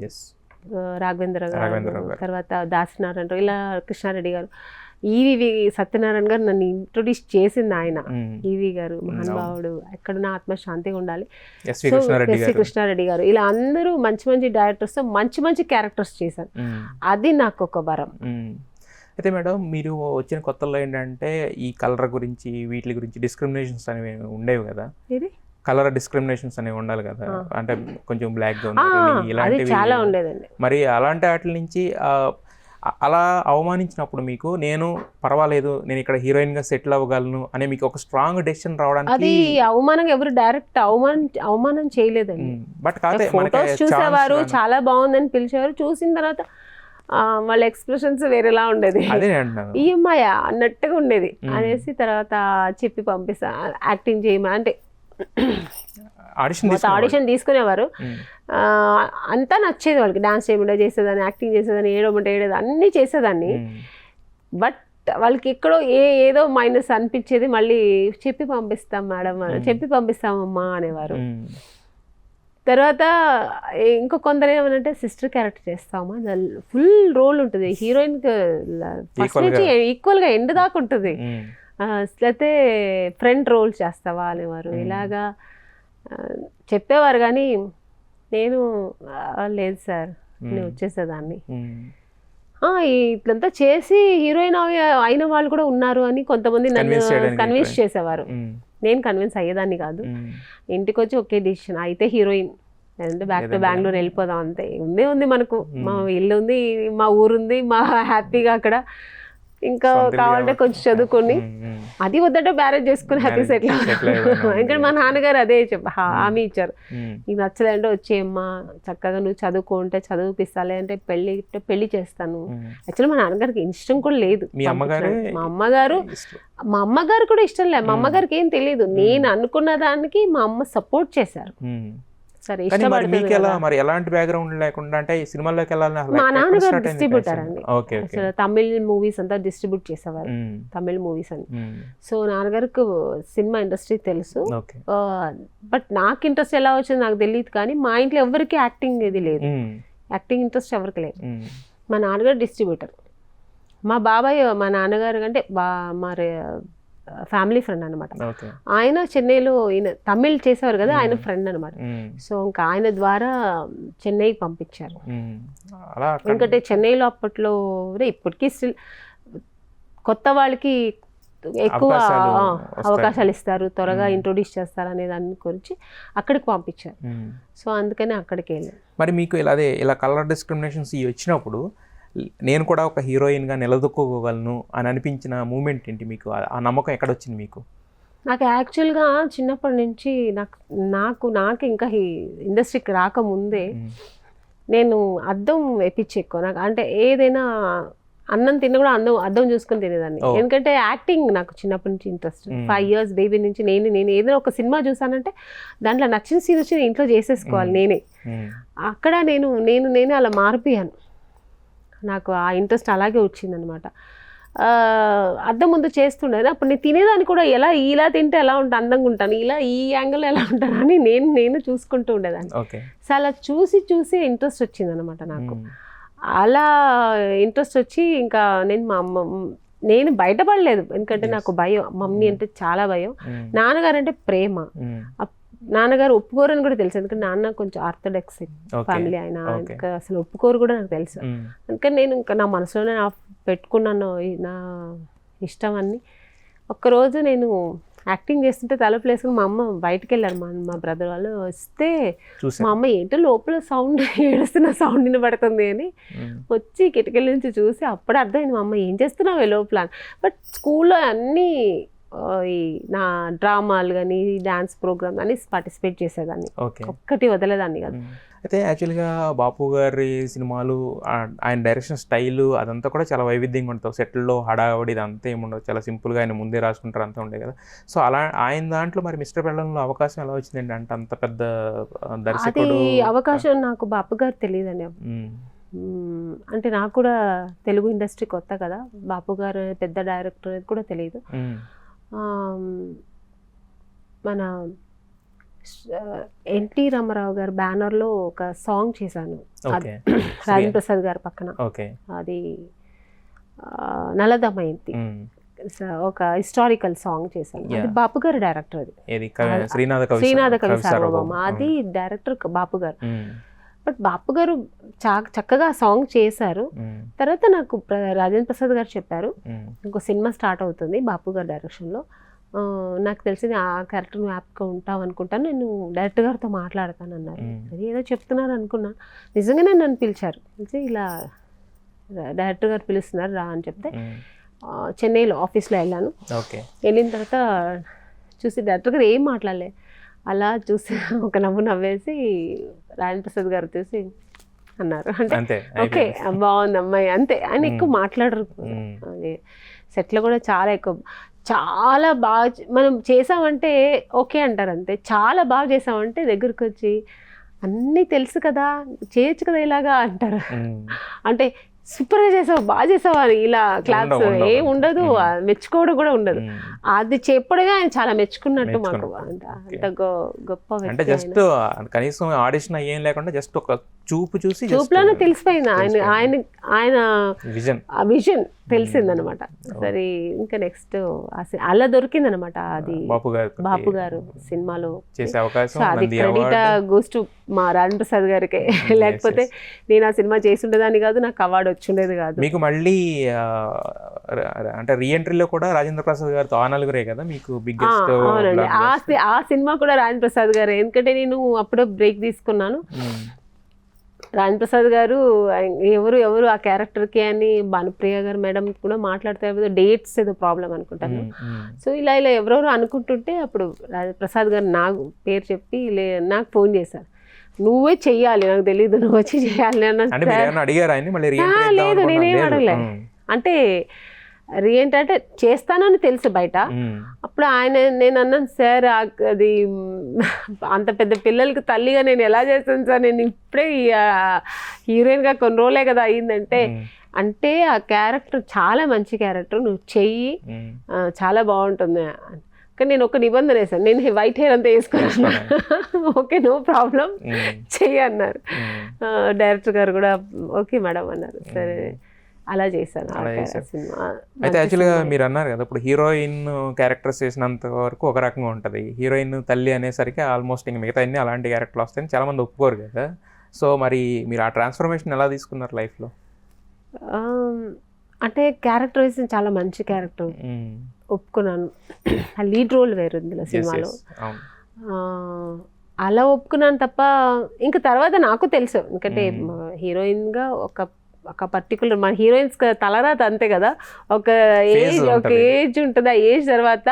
రాఘవేంద్ర గారు, తర్వాత దాసనారాయణ, ఇలా కృష్ణారెడ్డి గారు, ఈవి సత్యనారాయణ గారు నన్ను ఇంట్రొడ్యూస్ చేసింది ఆయన. ఈవి గారు మహానుభావుడు, ఎక్కడున్న ఆత్మశాంతిగా ఉండాలి. ఎస్వి కృష్ణారెడ్డి గారు, ఇలా అందరూ మంచి మంచి డైరెక్టర్స్తో మంచి మంచి క్యారెక్టర్స్ చేశారు. అది నాకు ఒక వరం. అయితే మేడం మీరు వచ్చిన కొత్తలో ఏంటంటే ఈ కలర్ గురించి వీటి గురించి డిస్క్రిమినేషన్స్ అనేవి ఉండేవి కదా, కలర్ డిస్క్రిమినేషన్స్ అనేవి ఉండాలి కదా, అంటే కొంచెం బ్లాక్గా ఉంది ఇలాంటివి చాలా ఉండేదండి. మరి అలాంటి వాటి నుంచి అలా అవమానించినప్పుడు మీకు నేను పర్వాలేదు, నేను ఇక్కడ హీరోయిన్గా సెటిల్ అవ్వగలను అనే మీకు ఒక స్ట్రాంగ్ డెసిషన్ రావడానికి? అది అవమానం ఎవరు డైరెక్ట్ అవమానం చేయలేదండి. బట్ కాదే ఫోటోస్ చూసేవారు, చాలా బాగుందని పిలిచేవారు, చూసిన తర్వాత వాళ్ళ ఎక్స్ప్రెషన్స్ వేరేలా ఉండేది, ఈఎంఐ అన్నట్టుగా ఉండేది అనేసి తర్వాత చెప్పి పంపిస్తా యాక్టింగ్ చేయమని, అంటే ఆడిషన్ తీసుకునేవారు. అంతా నచ్చేది వాళ్ళకి, డాన్స్ చేయమంటే చేసేదాన్ని, యాక్టింగ్ చేసేదాన్ని, ఏడవమంటే ఏడేది, అన్నీ చేసేదాన్ని. బట్ వాళ్ళకి ఎక్కడో ఏదో మైనస్ అనిపించేది. మళ్ళీ చెప్పి పంపిస్తాం మేడం, చెప్పి పంపిస్తామమ్మా అనేవారు. తర్వాత ఇంకో కొందరు ఏమనంటే సిస్టర్ క్యారెక్టర్ చేస్తామా, ఫుల్ రోల్ ఉంటుంది, హీరోయిన్ ఫస్ట్ నుంచి ఈక్వల్గా ఎండ్ దాకా ఉంటుంది, లేకపోతే ఫ్రంట్ రోల్ చేస్తావా అనేవారు. ఇలాగా చెప్పేవారు కానీ నేను లేదు సార్ నేను వచ్చేసేదాన్ని. ఇట్లంతా చేసి హీరోయిన్ అయిన వాళ్ళు కూడా ఉన్నారు అని కొంతమంది నన్ను కన్విన్స్ చేసేవారు. నేను కన్విన్స్ అయ్యేదాన్ని కాదు. ఇంటికి వచ్చి ఒకే డిసిషన్, అయితే హీరోయిన్, లేదంటే బ్యాక్ టు బెంగళూరు వెళ్ళిపోదాం అంతే. ఉంది మనకు, మా ఇల్లు ఉంది, మా ఊరుంది, మా హ్యాపీగా అక్కడ, ఇంకా కావాలంటే కొంచెం చదువుకొని అది వద్దంటే మ్యారేజ్ చేసుకుని హ్యాపీ సెటిల్. ఎందుకంటే మా నాన్నగారు అదే హామీ ఇచ్చారు, నీకు నచ్చలేదంటే వచ్చేయమ్మా, చక్కగా నువ్వు చదువుకుంటే చదివిపిస్తాలే అంటే పెళ్లి చేస్తాను. యాక్చువల్లీ మా నాన్నగారికి ఇష్టం కూడా లేదు. మా అమ్మగారు కూడా ఇష్టం లేదు. మా అమ్మగారికి ఏం తెలియదు. నేను అనుకున్న దానికి మా అమ్మ సపోర్ట్ చేశారు. సరే మరి ఎలాంటి బ్యాక్గ్రౌండ్ లేకుండా అంటే సినిమాల్లోకి వెళ్ళాలని? మా నాన్నగారు డిస్ట్రిబ్యూటర్ అండి, తమిళ్ మూవీస్ అంతా డిస్ట్రిబ్యూట్ చేసేవారు, తమిళ్ మూవీస్ అని. సో నాన్నగారికి సినిమా ఇండస్ట్రీ తెలుసు. బట్ నాకు ఇంట్రెస్ట్ ఎలా వచ్చింది నాకు తెలియదు, కానీ మా ఇంట్లో ఎవరికి యాక్టింగ్ ఇది లేదు, యాక్టింగ్ ఇంట్రెస్ట్ ఎవరికి లేదు. మా నాన్నగారు డిస్ట్రిబ్యూటర్, మా బాబాయ్ మా నాన్నగారు కంటే మా ఫ్యామిలీ ఫ్రెండ్ అనమాట. ఆయన చెన్నైలో ఈయన తమిళ్ చేసేవారు కదా, ఆయన ఫ్రెండ్ అనమాట. సో ఇంకా ఆయన ద్వారా చెన్నైకి పంపించారు. ఎందుకంటే చెన్నైలో అప్పట్లో ఇప్పటికీ స్టిల్ కొత్త వాళ్ళకి ఎక్కువ అవకాశాలు ఇస్తారు, త్వరగా ఇంట్రొడ్యూస్ చేస్తారు అనే దాని గురించి అక్కడికి పంపించారు. సో అందుకని అక్కడికి వెళ్ళాను. మరి మీకు ఇలా కలర్ డిస్క్రిమినేషన్స్ వచ్చినప్పుడు నేను కూడా ఒక హీరోయిన్గా నిలదొక్కుకోగలను అని అనిపించిన మూమెంట్ ఏంటి మీకు? ఆ నమ్మకం ఎక్కడ వచ్చింది మీకు? నాకు యాక్చువల్గా చిన్నప్పటి నుంచి నాకు ఇంకా ఇండస్ట్రీకి రాకముందే నేను అద్దం వేపించి ఎక్కువ, నాకు అంటే ఏదైనా అన్నం తిన్న కూడా అద్దం చూసుకొని తినేదాన్ని. ఎందుకంటే యాక్టింగ్ నాకు చిన్నప్పటి నుంచి ఇంట్రెస్ట్. 5 years బేబీ నుంచి నేను ఏదైనా ఒక సినిమా చూసానంటే దాంట్లో నచ్చిన సీన్ వచ్చి నేను ఇంట్లో చేసేసుకోవాలి నేనే. అక్కడ నేను అలా మారిపోయాను. నాకు ఆ ఇంట్రెస్ట్ అలాగే వచ్చిందనమాట. అద్దం ముందు చేస్తుండే అప్పుడు నేను తినేదాన్ని కూడా, ఇలా తింటే ఎలా ఉంటాను, అందంగా ఉంటాను, ఈ యాంగిల్లో ఎలా ఉంటాను అని నేను చూసుకుంటూ ఉండేదాన్ని. సో అలా చూసి ఇంట్రెస్ట్ వచ్చిందనమాట నాకు. అలా ఇంట్రెస్ట్ వచ్చి ఇంకా నేను బయటపడలేదు, ఎందుకంటే నాకు భయం, మమ్మీ అంటే చాలా భయం, నాన్నగారు అంటే ప్రేమ. నాన్నగారు ఒప్పుకోరని కూడా తెలుసు, ఎందుకంటే నాన్న కొంచెం ఆర్థోడాక్స్ ఫ్యామిలీ, ఆయన అసలు ఒప్పుకోరు కూడా నాకు తెలుసు. అందుకని నేను ఇంకా నా మనసులోనే పెట్టుకున్నాను నా ఇష్టం అన్ని. ఒక్కరోజు నేను యాక్టింగ్ చేస్తుంటే తలుపులు వేసుకుని మా అమ్మ బయటకు వెళ్ళారు, మా బ్రదర్ వాళ్ళు వస్తే మా అమ్మ ఏంటో లోపల సౌండ్ ఏడుస్తున్న సౌండ్ వినబడుతుంది అని వచ్చి కిటికీల నుంచి చూసి అప్పుడు అర్థమైంది మా అమ్మ ఏం చేస్తున్నావు లోపల. బట్ స్కూల్లో అన్నీ ఈ నా డ్రామాలు కానీ డాన్స్ ప్రోగ్రామ్ అని పార్టిసిపేట్ చేసేదాన్ని, ఒక్కటి వదలేదాన్ని కాదు. అయితే యాక్చువల్గా బాపు గారి సినిమాలు ఆయన డైరెక్షన్ స్టైలు అదంతా కూడా చాలా వైవిధ్యంగా ఉంటుంది. సెటిల్లో హడావడి ఇదంతా ఏముండదు, చాలా సింపుల్గా ఆయన ముందే రాసుకుంటారు అంతా ఉండే కదా. సో అలా ఆయన దాంట్లో మరి మిస్టర్ పెళ్ళంలో అవకాశం ఎలా వచ్చిందండి? అంటే అంత పెద్ద దర్శకుడు. అది అవకాశం నాకు బాపు గారు తెలియదండి. అంటే నాకు కూడా తెలుగు ఇండస్ట్రీ కొత్త కదా, బాపు గారు పెద్ద డైరెక్టర్ అనేది కూడా తెలియదు. మన ఎన్టీ రామారావు గారు బ్యానర్లో ఒక సాంగ్ చేశాను రాజేంద్ర ప్రసాద్ గారి పక్కన. అది నలదమయంతి, ఒక హిస్టారికల్ సాంగ్ చేశాను. అది బాపు గారు డైరెక్టర్. అది శ్రీనాథ కవి సార్వభౌమ, అది డైరెక్టర్ బాపు గారు. బట్ బాపు గారు చక్కగా సాంగ్ చేశారు. తర్వాత నాకు రాజేంద్ర ప్రసాద్ గారు చెప్పారు ఇంకో సినిమా స్టార్ట్ అవుతుంది బాపు గారు డైరెక్షన్లో, నాకు తెలిసింది ఆ క్యారెక్టర్ నువ్వు యాప్గా ఉంటావు అనుకుంటాను, నేను డైరెక్టర్ గారితో మాట్లాడతాను అన్నారు. అది ఏదో చెప్తున్నారు అనుకున్నాను. నిజంగానే నన్ను పిలిచారు, పిలిచి ఇలా డైరెక్టర్ గారు పిలుస్తున్నారు రా అని చెప్తే చెన్నైలో ఆఫీస్లో వెళ్ళాను. వెళ్ళిన తర్వాత చూసి డైరెక్టర్ గారు ఏం మాట్లాడలే, అలా చూసి ఒక నవ్వు నవ్వేసి రాజేంద్ర ప్రసాద్ గారు చూసి అన్నారు, అంటే ఓకే బాగుంది అమ్మాయి అంతే. ఆయన ఎక్కువ మాట్లాడరు. అది సెట్లో కూడా చాలా ఎక్కువ, చాలా బాగా మనం చేసామంటే ఓకే అంటారు అంతే, చాలా బాగా చేసామంటే దగ్గరికి వచ్చి అన్నీ తెలుసు కదా చేయొచ్చు కదా ఇలాగా అంటారు. అంటే సూపర్గా చేసావు, బాగా చేసావు అని ఇలా క్లాస్ ఏం ఉండదు, మెచ్చుకోవడం కూడా ఉండదు. అది చెప్పడమే ఆయన చాలా మెచ్చుకున్నట్టు మాకు. అంత గొప్ప అంటే జస్ట్ కనీసం ఆడిషన్ ఏం లేకుండా జస్ట్ ఒక చూపులోనే తెలిసిపోయింది ఆయన విజన్ తెలిసిందనమాట. సరే ఇంకా నెక్స్ట్ అలా దొరికిందనమాట అది బాపు గారు సినిమాలో చేసే అవకాశం. అది క్రెడిట్ గోస్ టు మా రాజేంద్ర ప్రసాద్ గారికి, లేకపోతే నేను ఆ సినిమా చేసి ఉండేదాన్ని కాదు, నాకు అవార్డు వచ్చిండేది కాదు. మీకు మళ్ళీ అంటే రీఎంట్రీలో కూడా రాజేంద్ర ప్రసాద్ గారితో ఆ నలుగురే కదా మీకు బిగ్గెస్ట్. అవునండి, ఆ సినిమా కూడా రాజేంద్ర ప్రసాద్ గారు. ఎందుకంటే నేను అప్పుడే బ్రేక్ తీసుకున్నాను. రాజేంద్ర ప్రసాద్ గారు ఎవరు ఆ క్యారెక్టర్కి అని భానుప్రియ గారు మేడం కూడా మాట్లాడితే డేట్స్ ఏదో ప్రాబ్లం అనుకుంటాను. సో ఇలా ఎవరెవరు అనుకుంటుంటే అప్పుడు ప్రసాద్ గారు నాకు పేరు చెప్పి నాకు ఫోన్ చేశారు, నువ్వే చెయ్యాలి, నాకు తెలీదు, నువ్వు వచ్చి చెయ్యాలి అన్న. లేదు నేనేం అడగలే. అంటే ఏంటంటే చేస్తానని తెలుసు బయట. అప్పుడు నేను అన్నాను, సార్ అది అంత పెద్ద పిల్లలకి తల్లిగా నేను ఎలా చేస్తాను సార్, నేను ఇప్పుడే హీరోయిన్గా కొన్ని రోజులే కదా అయ్యిందంటే, అంటే ఆ క్యారెక్టర్ చాలా మంచి క్యారెక్టర్, నువ్వు చెయ్యి చాలా బాగుంటుంది. కానీ నేను ఒక నిబంధన వేసాను, నేను వైట్ హెయిర్ అంతా వేసుకున్నాను. ఓకే నో ప్రాబ్లం చెయ్యి అన్నారు. డైరెక్టర్ గారు కూడా ఓకే మేడం అన్నారు. సరే అలా చేశాను సినిమా. అయితే యాక్చువల్గా మీరు అన్నారు కదా ఇప్పుడు హీరోయిన్ క్యారెక్టర్స్ చేసినంత వరకు ఒక రకంగా ఉంటుంది, హీరోయిన్ తల్లి అనేసరికి ఆల్మోస్ట్ ఇంకా మిగతా అన్ని అలాంటి క్యారెక్టర్లు వస్తాయని చాలా మంది ఒప్పుకోరు కదా. సో మరి మీరు ఆ ట్రాన్స్ఫర్మేషన్ ఎలా తీసుకున్నారు లైఫ్లో? అంటే క్యారెక్టరైజేషన్ చాలా మంచి క్యారెక్టర్ ఒప్పుకున్నాను. ఆ లీడ్ రోల్ వేరు ఇందులో సినిమాలో, అలా ఒప్పుకున్నాను తప్ప ఇంకా తర్వాత నాకు తెలుసు. ఎందుకంటే హీరోయిన్గా ఒక పర్టికులర్ మన హీరోయిన్స్ తలరాత అంతే కదా, ఒక ఏజ్ ఉంటుంది. ఆ ఏజ్ తర్వాత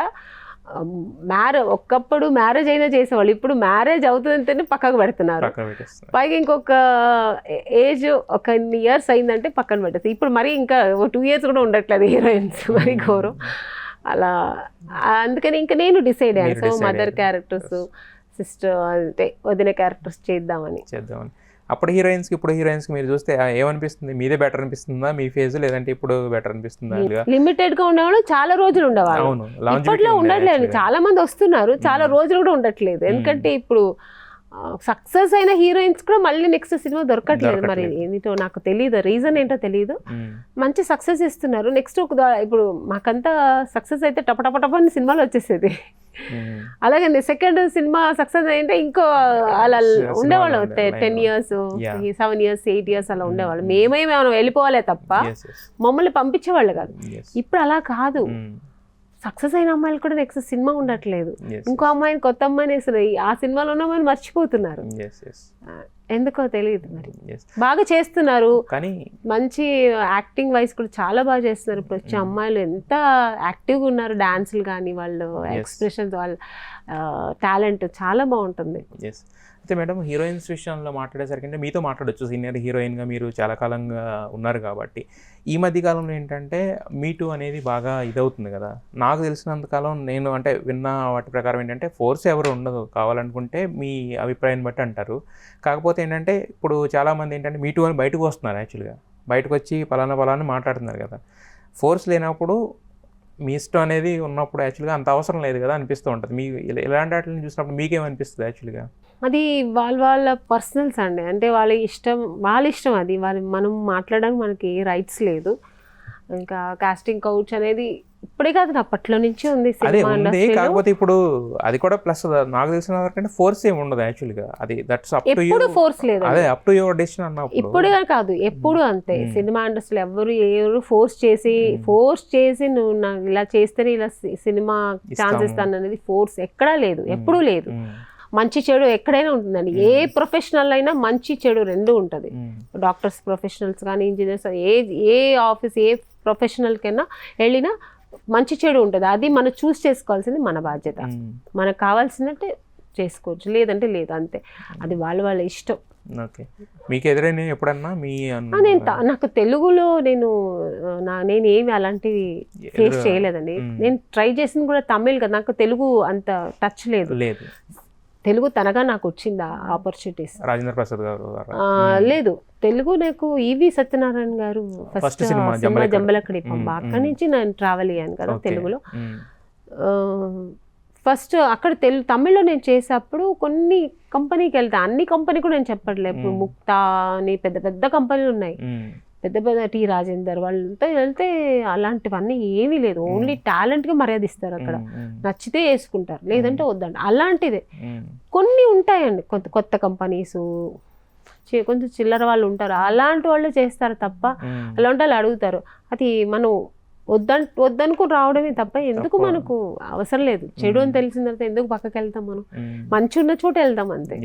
ఒకప్పుడు మ్యారేజ్ అయినా చేసేవాళ్ళు, ఇప్పుడు మ్యారేజ్ అవుతుందంటేనే పక్కకు పెడుతున్నారు. పైగా ఇంకొక ఏజ్ ఒక ఇయర్స్ అయిందంటే పక్కన పెట్టేది. ఇప్పుడు మరి ఇంకా 2 years కూడా ఉండట్లేదు హీరోయిన్స్, మరి ఘోరం అలా. అందుకని ఇంకా నేను డిసైడ్ అయ్యాను, సో మదర్ క్యారెక్టర్స్, సిస్టర్ అంటే వదిన క్యారెక్టర్స్ చేద్దామని. అప్పుడు హీరోయిన్స్కి ఇప్పుడు హీరోయిన్స్కి మీరు చూస్తే ఏమనిపిస్తుంది? మీదే బెటర్ అనిపిస్తుందా మీ ఫేజ్, లేదంటే ఇప్పుడు బెటర్ అనిపిస్తుందా? లిమిటెడ్ గా ఉండేవాళ్ళు చాలా రోజులు ఉండేవాళ్ళు, ఇప్పట్లో ఉండట్లేదు. చాలా మంది వస్తున్నారు, చాలా రోజులు కూడా ఉండట్లేదు. ఎందుకంటే ఇప్పుడు సక్సెస్ అయిన హీరోయిన్స్ కూడా మళ్ళీ నెక్స్ట్ సినిమా దొరకట్లేదు. మరి ఏంటో నాకు తెలియదు, రీజన్ ఏంటో తెలియదు. మంచి సక్సెస్ ఇస్తున్నారు. నెక్స్ట్ ఇప్పుడు మాకంతా సక్సెస్ అయితే టపటపటపని సినిమాలు వచ్చేసేది. అలాగే సెకండ్ సినిమా సక్సెస్ అయింటే ఇంకో అలా ఉండేవాళ్ళు 10 years 7 years 8 years అలా ఉండేవాళ్ళు. మనం వెళ్ళిపోవాలే తప్ప మమ్మల్ని పంపించేవాళ్ళు కాదు. ఇప్పుడు అలా కాదు, సక్సెస్ అయిన అమ్మాయిలు కూడా నెక్స్ట్ సినిమా ఉండట్లేదు. Yes, ఇంకో అమ్మాయిని, కొత్త అమ్మాయిని వేస్తారు, ఆ సినిమాలో ఉన్న అమ్మాయిని మర్చిపోతున్నారు. yes, yes, ఎందుకో తెలియదు మరి. yes. బాగా చేస్తున్నారు, కానీ మంచి యాక్టింగ్ వైజ్ కూడా చాలా బాగా చేస్తున్నారు. ఇప్పుడు వచ్చే అమ్మాయిలు ఎంత యాక్టివ్గా ఉన్నారు, డాన్సులు కానీ వాళ్ళు ఎక్స్ప్రెషన్స్, వాళ్ళ టాలెంట్ చాలా బాగుంటుంది. ఎస్. అయితే మేడం, హీరోయిన్స్ విషయంలో మాట్లాడేసరికి అంటే మీతో మాట్లాడొచ్చు, సీనియర్ హీరోయిన్గా మీరు చాలా కాలంగా ఉన్నారు కాబట్టి. ఈ మధ్య కాలంలో ఏంటంటే మీటూ అనేది బాగా ఇదవుతుంది కదా. నాకు తెలిసినంతకాలం నేను అంటే విన్న వాటి ప్రకారం ఏంటంటే ఫోర్స్ ఎవరు ఉండదు, కావాలనుకుంటే మీ అభిప్రాయాన్ని బట్టి అంటారు. కాకపోతే ఏంటంటే ఇప్పుడు చాలామంది ఏంటంటే మీటూ అని బయటకు వస్తున్నారు, యాక్చువల్గా బయటకు వచ్చి పలానా మాట్లాడుతున్నారు కదా. ఫోర్స్ లేనప్పుడు మీ ఇష్టం అనేది ఉన్నప్పుడు యాక్చువల్గా అంత అవసరం లేదు కదా అనిపిస్తూ ఉంటుంది. మీ ఇలాంటి వాటిని చూసినప్పుడు మీకేమనిపిస్తుంది యాక్చువల్గా? అది వాళ్ళ పర్సనల్స్ అండి, అంటే వాళ్ళ ఇష్టం అది. మనం మాట్లాడడానికి మనకి రైట్స్ లేదు. ఇంకా కాస్టింగ్ కౌచ్ అనేది ఇప్పుడే కాదు, అప్పట్లో నుంచి ఉంది అదే ఉంది. కాకపోతే ఇప్పుడు అది కూడా ప్లస్ నాకు తెలిసిన వరకు ఫోర్స్ ఏమి ఉండదు యాక్చువల్గా. అది that's up to you. Force లేదు, అదే అప్ టు యువర్ డెసిషన్ అన్నప్పుడు. ఇప్పుడే కాదు, ఎప్పుడు అంతే. సినిమా ఇండస్ట్రీలో ఎవరు ఫోర్స్ చేసి నువ్వు నాకు ఇలా చేస్తేనే ఇలా సినిమా ఛాన్స్ ఇస్తాను అనేది ఫోర్స్ ఎక్కడా లేదు, ఎప్పుడూ లేదు. మంచి చెడు ఎక్కడైనా ఉంటుందండి. ఏ ప్రొఫెషనల్ అయినా మంచి చెడు రెండు ఉంటుంది. డాక్టర్స్ ప్రొఫెషనల్స్ కానీ, ఇంజనీర్స్, ఏ ఆఫీస్, ఏ ప్రొఫెషనల్కైనా వెళ్ళినా మంచి చెడు ఉంటుంది. అది మనం చూస్ చేసుకోవాల్సింది మన బాధ్యత. మనకు కావాల్సినట్టే చేసుకోవచ్చు, లేదంటే లేదు, అంతే. అది వాళ్ళ ఇష్టం. ఓకే. మీకు ఎదురైనా ఎప్పుడన్నా నాకు తెలుగులో నేను ఏమి అలాంటివి ఫేస్ చేయలేదండి. నేను ట్రై చేసింది కూడా తమిళ్ కదా, నాకు తెలుగు అంత టచ్ లేదు. తెలుగు తనగా నాకు వచ్చింది ఆపర్చునిటీస్. రాజేంద్ర ప్రసాద్ గారు లేదు, తెలుగు నాకు ఈవి సత్యనారాయణ గారు ఫస్ట్ సినిమా జంబలక్కడి పంబ, అక్కడి నుంచి నేను ట్రావెల్ అయ్యాను కదా తెలుగులో. ఫస్ట్ అక్కడ తమిళ్లో నేను చేసేటప్పుడు కొన్ని కంపెనీకి వెళ్తా, అన్ని కంపెనీ కూడా నేను చెప్పట్లేదు. ఇప్పుడు ముక్తా అని పెద్ద కంపెనీలు ఉన్నాయి, పెద్ద టి రాజేందర్ వాళ్ళతో వెళ్తే అలాంటివన్నీ ఏమీ లేదు. ఓన్లీ టాలెంట్గా మర్యాద ఇస్తారు అక్కడ, నచ్చితే వేసుకుంటారు, లేదంటే వద్దండి. అలాంటిదే కొన్ని ఉంటాయండి, కొత్త కంపెనీసు, కొంచెం చిల్లర వాళ్ళు ఉంటారు, అలాంటి వాళ్ళు చేస్తారు తప్ప. అలాంటి వాళ్ళు అడుగుతారు, అది మనం వద్దనుకుని రావడమే తప్ప ఎందుకు మనకు అవసరం లేదు. చెడు అని తెలిసిన తర్వాత ఎందుకు పక్కకి వెళ్తాం, మనం మంచి ఉన్న చోట వెళ్తాం అంతే.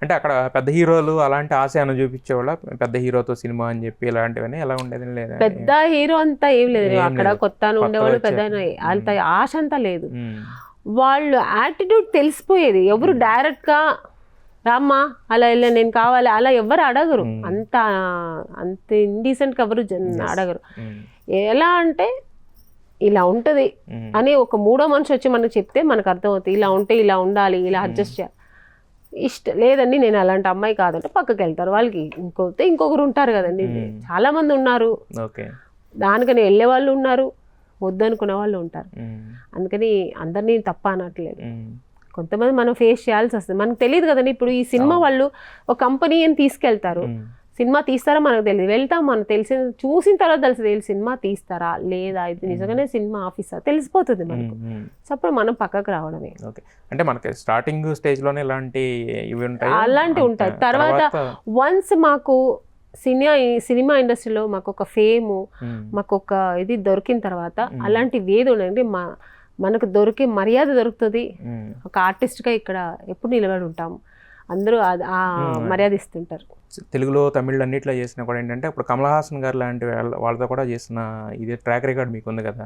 అంటే అక్కడ పెద్ద హీరోలు అలాంటి ఆశయాన్ని చూపించేవాళ్ళ, పెద్ద హీరోతో సినిమా అని చెప్పి ఇలాంటివన్నీ ఎలా ఉండేది? లేదా పెద్ద హీరో అంతా ఏం లేదు, అక్కడ కొత్త ఉండేవాళ్ళు పెద్ద అంత ఆశ అంతా లేదు. వాళ్ళు యాటిట్యూడ్ తెలిసిపోయేది. ఎవరు డైరెక్ట్గా రామ్మా అలా వెళ్ళా నేను కావాలి అలా ఎవరు అడగరు, అంత ఇండీసెంట్గా ఎవరు అడగరు. ఎలా అంటే ఇలా ఉంటుంది అని ఒక మూడో మనిషి వచ్చి మనకు చెప్తే మనకు అర్థమవుతుంది, ఇలా ఉంటే ఇలా ఉండాలి, ఇలా అడ్జస్ట్ చేయాలి. లేదండి నేను అలాంటి అమ్మాయి కాదంటే పక్కకి వెళ్తారు. వాళ్ళకి ఇంకొకరు ఉంటారు కదండి, చాలా మంది ఉన్నారు. దానికని వెళ్ళే వాళ్ళు ఉన్నారు, వద్దనుకునే వాళ్ళు ఉంటారు. అందుకని అందరినీ తప్ప అనట్లేదు. కొంతమంది మనం ఫేస్ చేయాల్సి వస్తుంది, మనకు తెలియదు కదండి. ఇప్పుడు ఈ సినిమా వాళ్ళు ఒక కంపెనీ అని తీసుకెళ్తారు, సినిమా తీస్తారా మనకు తెలియదు, వెళ్తాం మనకు చూసిన తర్వాత తెలిసింది సినిమా తీస్తారా లేదా, ఇది నిజంగానే సినిమా ఆఫీసా తెలిసిపోతుంది మనకు. సో అప్పుడు మనం పక్కకు రావడమే. అంటే మనకి స్టార్టింగ్ స్టేజ్ లోనే అలాంటివి ఉంటాయి. తర్వాత వన్స్ మాకు సినిమా ఇండస్ట్రీలో మాకు ఒక ఫేము, మాకు ఒక ఇది దొరికిన తర్వాత అలాంటివి ఏది ఉండండి, మనకు దొరికే మర్యాద దొరుకుతుంది. ఒక ఆర్టిస్ట్గా ఇక్కడ ఎప్పుడు నిలబడి ఉంటాము, అందరూ ఆ మర్యాద ఇస్తుంటారు. తెలుగులో తమిళ్ అన్నిట్లో చేసినా కూడా ఏంటంటే ఇప్పుడు కమల్ హాసన్ గారు లాంటి వాళ్ళతో కూడా చేసిన ఇది ట్రాక్ రికార్డ్ మీకు ఉంది కదా,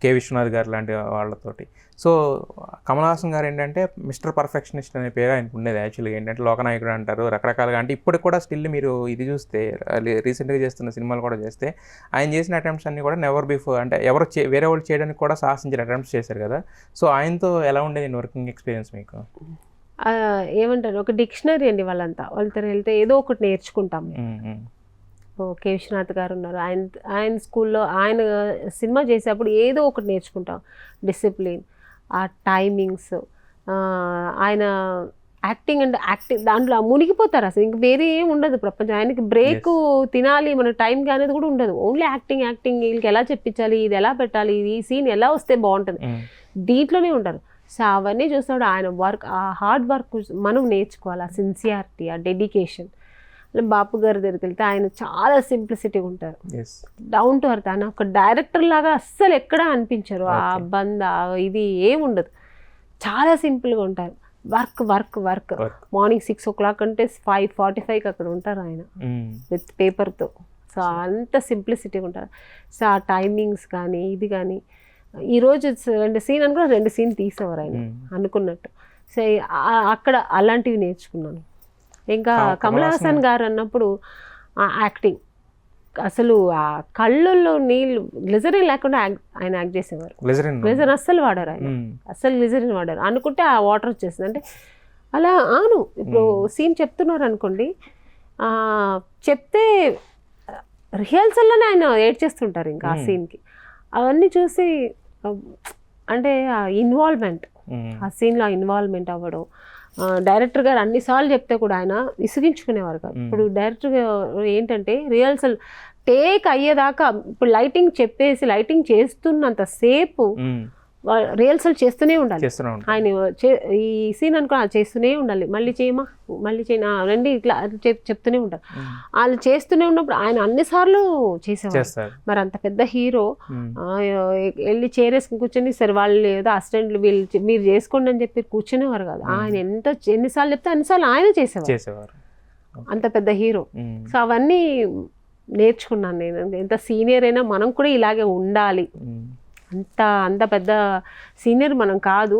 కె విశ్వనాథ్ గారు లాంటి వాళ్ళతోటి. సో కమల్ హాసన్ గారు ఏంటంటే మిస్టర్ పర్ఫెక్షనిస్ట్ అనే పేరు ఆయనకు ఉండేది. యాక్చువల్గా ఏంటంటే లోకనాయకుడు అంటారు రకరకాలుగా. అంటే ఇప్పటికి కూడా స్టిల్ మీరు ఇది చూస్తే రీసెంట్గా చేస్తున్న సినిమాలు కూడా చేస్తే ఆయన చేసిన అటెంప్ట్స్ అన్నీ కూడా నెవర్ బిఫోర్ అంటే వేరే వాళ్ళు చేయడానికి కూడా సాహసించిన అటెంప్ట్స్ చేశారు కదా. సో ఆయనతో ఎలా ఉండేది వర్కింగ్ ఎక్స్పీరియన్స్ మీకు? ఏమంటారు, ఒక డిక్షనరీ అండి. వాళ్ళతో వెళ్తే ఏదో ఒకటి నేర్చుకుంటాం. కె విశ్వనాథ్ గారు ఉన్నారు, ఆయన స్కూల్లో ఆయన సినిమా చేసేటప్పుడు ఏదో ఒకటి నేర్చుకుంటాం. డిసిప్లిన్, ఆ టైమింగ్స్, ఆయన యాక్టింగ్ దాంట్లో మునిగిపోతారు. అసలు ఇంక వేరే ఏం ఉండదు ప్రపంచం. ఆయనకి బ్రేక్ తినాలి మన టైంకి అనేది కూడా ఉండదు. ఓన్లీ యాక్టింగ్ వీళ్ళకి ఎలా చెప్పించాలి, ఇది ఎలా పెట్టాలి, ఈ సీన్ ఎలా వస్తే బాగుంటుంది, దీంట్లోనే ఉంటారు. సో అవన్నీ చూస్తాడు. ఆయన వర్క్, ఆ హార్డ్ వర్క్ మనం నేర్చుకోవాలి, ఆ సిన్సియారిటీ, ఆ డెడికేషన్. బాపు గారి దగ్గరికి వెళ్తే ఆయన చాలా సింప్లిసిటీగా ఉంటారు, ఎస్ డౌన్ టు అర్త్. ఆయన ఒక డైరెక్టర్ లాగా అస్సలు ఎక్కడా అనిపించరు, ఆ బంద ఇది ఏముండదు, చాలా సింపుల్గా ఉంటారు. Work work work morning 6 o'clock అంటే 5:45కి అక్కడ ఉంటారు ఆయన విత్ పేపర్తో. సో అంత సింప్లిసిటీగా ఉంటారు. సో ఆ టైమింగ్స్ కానీ ఇది కానీ, ఈరోజు 2 సీన్ అనుకున్నా 2 సీన్ తీసేవారు ఆయన అనుకున్నట్టు. సో అక్కడ అలాంటివి నేర్చుకున్నాను. ఇంకా కమల్ హాసన్ గారు అన్నప్పుడు యాక్టింగ్ అసలు ఆ కళ్ళల్లో నీళ్ళు, గ్లిజరిన్ లేకుండా ఆయన యాక్ట్ చేసేవారు. గ్లిజరిన్ అస్సలు వాడారు ఆయన, అస్సలు గ్లిజరిన్ వాడారు. అనుకుంటే ఆ వాటర్ వచ్చేసింది. అంటే అలా అవును, ఇప్పుడు సీన్ చెప్తున్నారు అనుకోండి, చెప్తే రిహర్సల్లోనే ఆయన ఏడ్ చేస్తుంటారు ఇంకా ఆ సీన్కి. అవన్నీ చూసి అంటే ఇన్వాల్వ్మెంట్, ఆ సీన్లో ఇన్వాల్వ్మెంట్ అవ్వడం. డైరెక్టర్ గారు అన్నిసార్లు చెప్తే కూడా ఆయన విసిగించుకునేవారు కాదు. ఇప్పుడు డైరెక్టర్ గారు ఏంటంటే రిహర్సల్ టేక్ అయ్యేదాకా, ఇప్పుడు లైటింగ్ చెప్పేసి లైటింగ్ చేస్తున్నంత సేపు రిహర్సల్ చేస్తూనే ఉండాలి. ఆయన ఈ సీన్ అనుకో అది చేస్తూనే ఉండాలి, మళ్ళీ చేయమా మళ్ళీ చేయనా రండి ఇట్లా చెప్తూనే ఉంటారు. వాళ్ళు చేస్తూనే ఉన్నప్పుడు ఆయన అన్నిసార్లు చేసేవారు. మరి అంత పెద్ద హీరో వెళ్ళి చేరేసుకుని కూర్చొని సరే వాళ్ళు ఏదో అసిస్టెంట్లు వీళ్ళు మీరు చేసుకోండి అని చెప్పి కూర్చునేవారు కాదు. ఆయన ఎన్నిసార్లు చెప్తే అన్నిసార్లు ఆయన చేసేవారు, అంత పెద్ద హీరో. సో అవన్నీ నేర్చుకున్నాను నేను. ఎంత సీనియర్ అయినా మనం కూడా ఇలాగే ఉండాలి, అంత పెద్ద సీనియర్ మనం కాదు,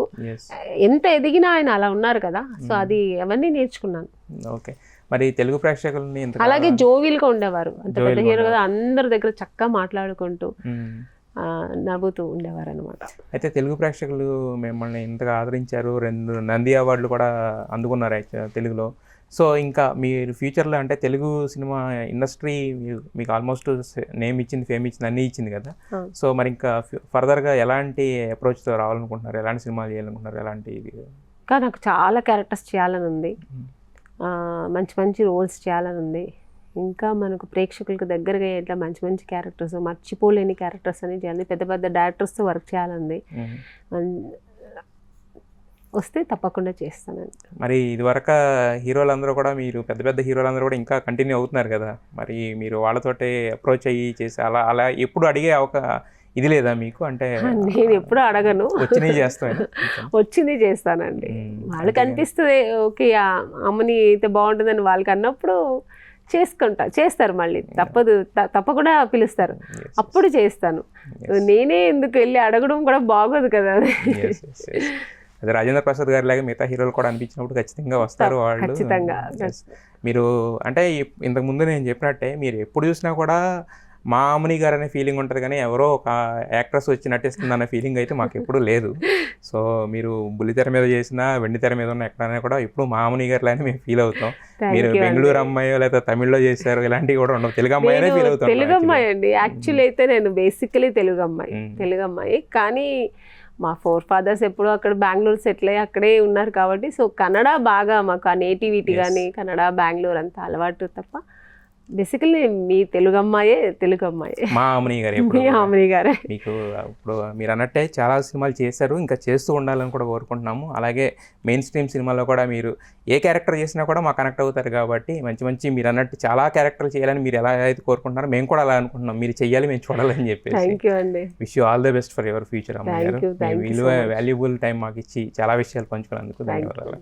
ఎంత ఎదిగినా ఆయన అలా ఉన్నారు కదా. సో అది అవన్నీ నేర్చుకున్నాను. ఓకే, మరి తెలుగు ప్రేక్షకులని అలాగే జోవిల్గా ఉండేవారు, అంత పెద్ద హీరో కదా, అందరి దగ్గర చక్కగా మాట్లాడుకుంటూ నవ్వుతూ ఉండేవారు అనమాట. అయితే తెలుగు ప్రేక్షకులు మిమ్మల్ని ఇంతగా ఆదరించారు, 2 నంది అవార్డులు కూడా అందుకున్నారు తెలుగులో. సో ఇంకా మీరు ఫ్యూచర్లో అంటే తెలుగు సినిమా ఇండస్ట్రీ మీకు ఆల్మోస్ట్ నేమ్ ఇచ్చింది, ఫేమ్ ఇచ్చింది, అన్నీ ఇచ్చింది కదా. సో మరి ఇంకా ఫర్దర్గా ఎలాంటి అప్రోచ్తో రావాలనుకుంటున్నారు, ఎలాంటి సినిమాలు చేయాలనుకుంటున్నారు, ఎలాంటి? ఇంకా నాకు చాలా క్యారెక్టర్స్ చేయాలని ఉంది, మంచి మంచి రోల్స్ చేయాలని ఉంది. ఇంకా మనకు ప్రేక్షకులకు దగ్గరగా ఇట్లా మంచి మంచి క్యారెక్టర్స్, మర్చిపోలేని క్యారెక్టర్స్ అని చేయాలి, పెద్ద పెద్ద డైరెక్టర్స్తో వర్క్ చేయాలంది. వస్తే తప్పకుండా చేస్తానండి. మరి ఇదివరకు హీరోలందరూ కూడా, మీరు పెద్ద పెద్ద హీరోలందరూ కూడా ఇంకా కంటిన్యూ అవుతున్నారు కదా, మరి మీరు వాళ్ళతోటే అప్రోచ్ అయ్యి చేసి అలా ఎప్పుడు అడిగే ఇది లేదా మీకు? అంటే నేను ఎప్పుడు అడగను, వచ్చింది చేస్తానండి. వాళ్ళకి అనిపిస్తుంది ఓకే అమ్మని అయితే బాగుంటుందని వాళ్ళకి అన్నప్పుడు చేస్తారు, మళ్ళీ తప్పకుండా పిలుస్తారు, అప్పుడు చేస్తాను. నేనే ఎందుకు వెళ్ళి అడగడం కూడా బాగోదు కదా. అదే రాజేంద్ర ప్రసాద్ గారి లాగా మిగతా హీరోలు కూడా అనిపించినప్పుడు ఖచ్చితంగా వస్తారు వాళ్ళు. మీరు అంటే ఇంతకుముందు నేను చెప్పినట్టే, మీరు ఎప్పుడు చూసినా కూడా మా అమ్మని గారు అనే ఫీలింగ్ ఉంటుంది, కానీ ఎవరో ఒక యాక్ట్రెస్ వచ్చి నటిస్తుంది అనే ఫీలింగ్ అయితే మాకు ఎప్పుడూ లేదు. సో మీరు బుల్లితెర మీద చేసినా, వెండితెర మీద ఉన్న ఎక్కడైనా కూడా ఎప్పుడు మా అమ్మని గారిలానే మేము ఫీల్ అవుతాం. మీరు బెంగళూరు అమ్మాయో లేదా తమిళ్లో చేశారు ఇలాంటివి కూడా ఉండవు, తెలుగు అమ్మాయినే ఫీల్ అవుతాం. తెలుగు అమ్మాయి అండి, యాక్చువల్లీ అయితే నేను బేసికలీ తెలుగు అమ్మాయి. కానీ మా ఫాదర్స్ ఎప్పుడూ అక్కడ బెంగళూరు సెటిల్ అయ్యి అక్కడే ఉన్నారు కాబట్టి, సో కన్నడ బాగా మాకు ఆ నేటివిటీ కానీ కన్నడ బెంగళూరు అంతా అలవాటు తప్ప బేసికల్లీ మీ తెలుగు అమ్మాయి మా అమ్మని గారే. మీకు ఇప్పుడు మీరు అన్నట్టే చాలా సినిమాలు చేశారు, ఇంకా చేస్తూ ఉండాలని కూడా కోరుకుంటున్నాము. అలాగే మెయిన్ స్ట్రీమ్ సినిమాలో కూడా మీరు ఏ క్యారెక్టర్ చేసినా కూడా మాకు కనెక్ట్ అవుతారు కాబట్టి మంచి మీరు అన్నట్టు చాలా క్యారెక్టర్లు చేయాలని మీరు ఎలా అయితే కోరుకుంటున్నారో మేము కూడా అలా అనుకుంటున్నాం. మీరు చెయ్యాలి, మేము చూడాలని చెప్పేసి. Wish you all the best for your future అమ్మాయి గారు. వాల్యుబుల్ టైం మాకు ఇచ్చి చాలా విషయాలు పంచుకున్నందుకు ధన్యవాదాలు.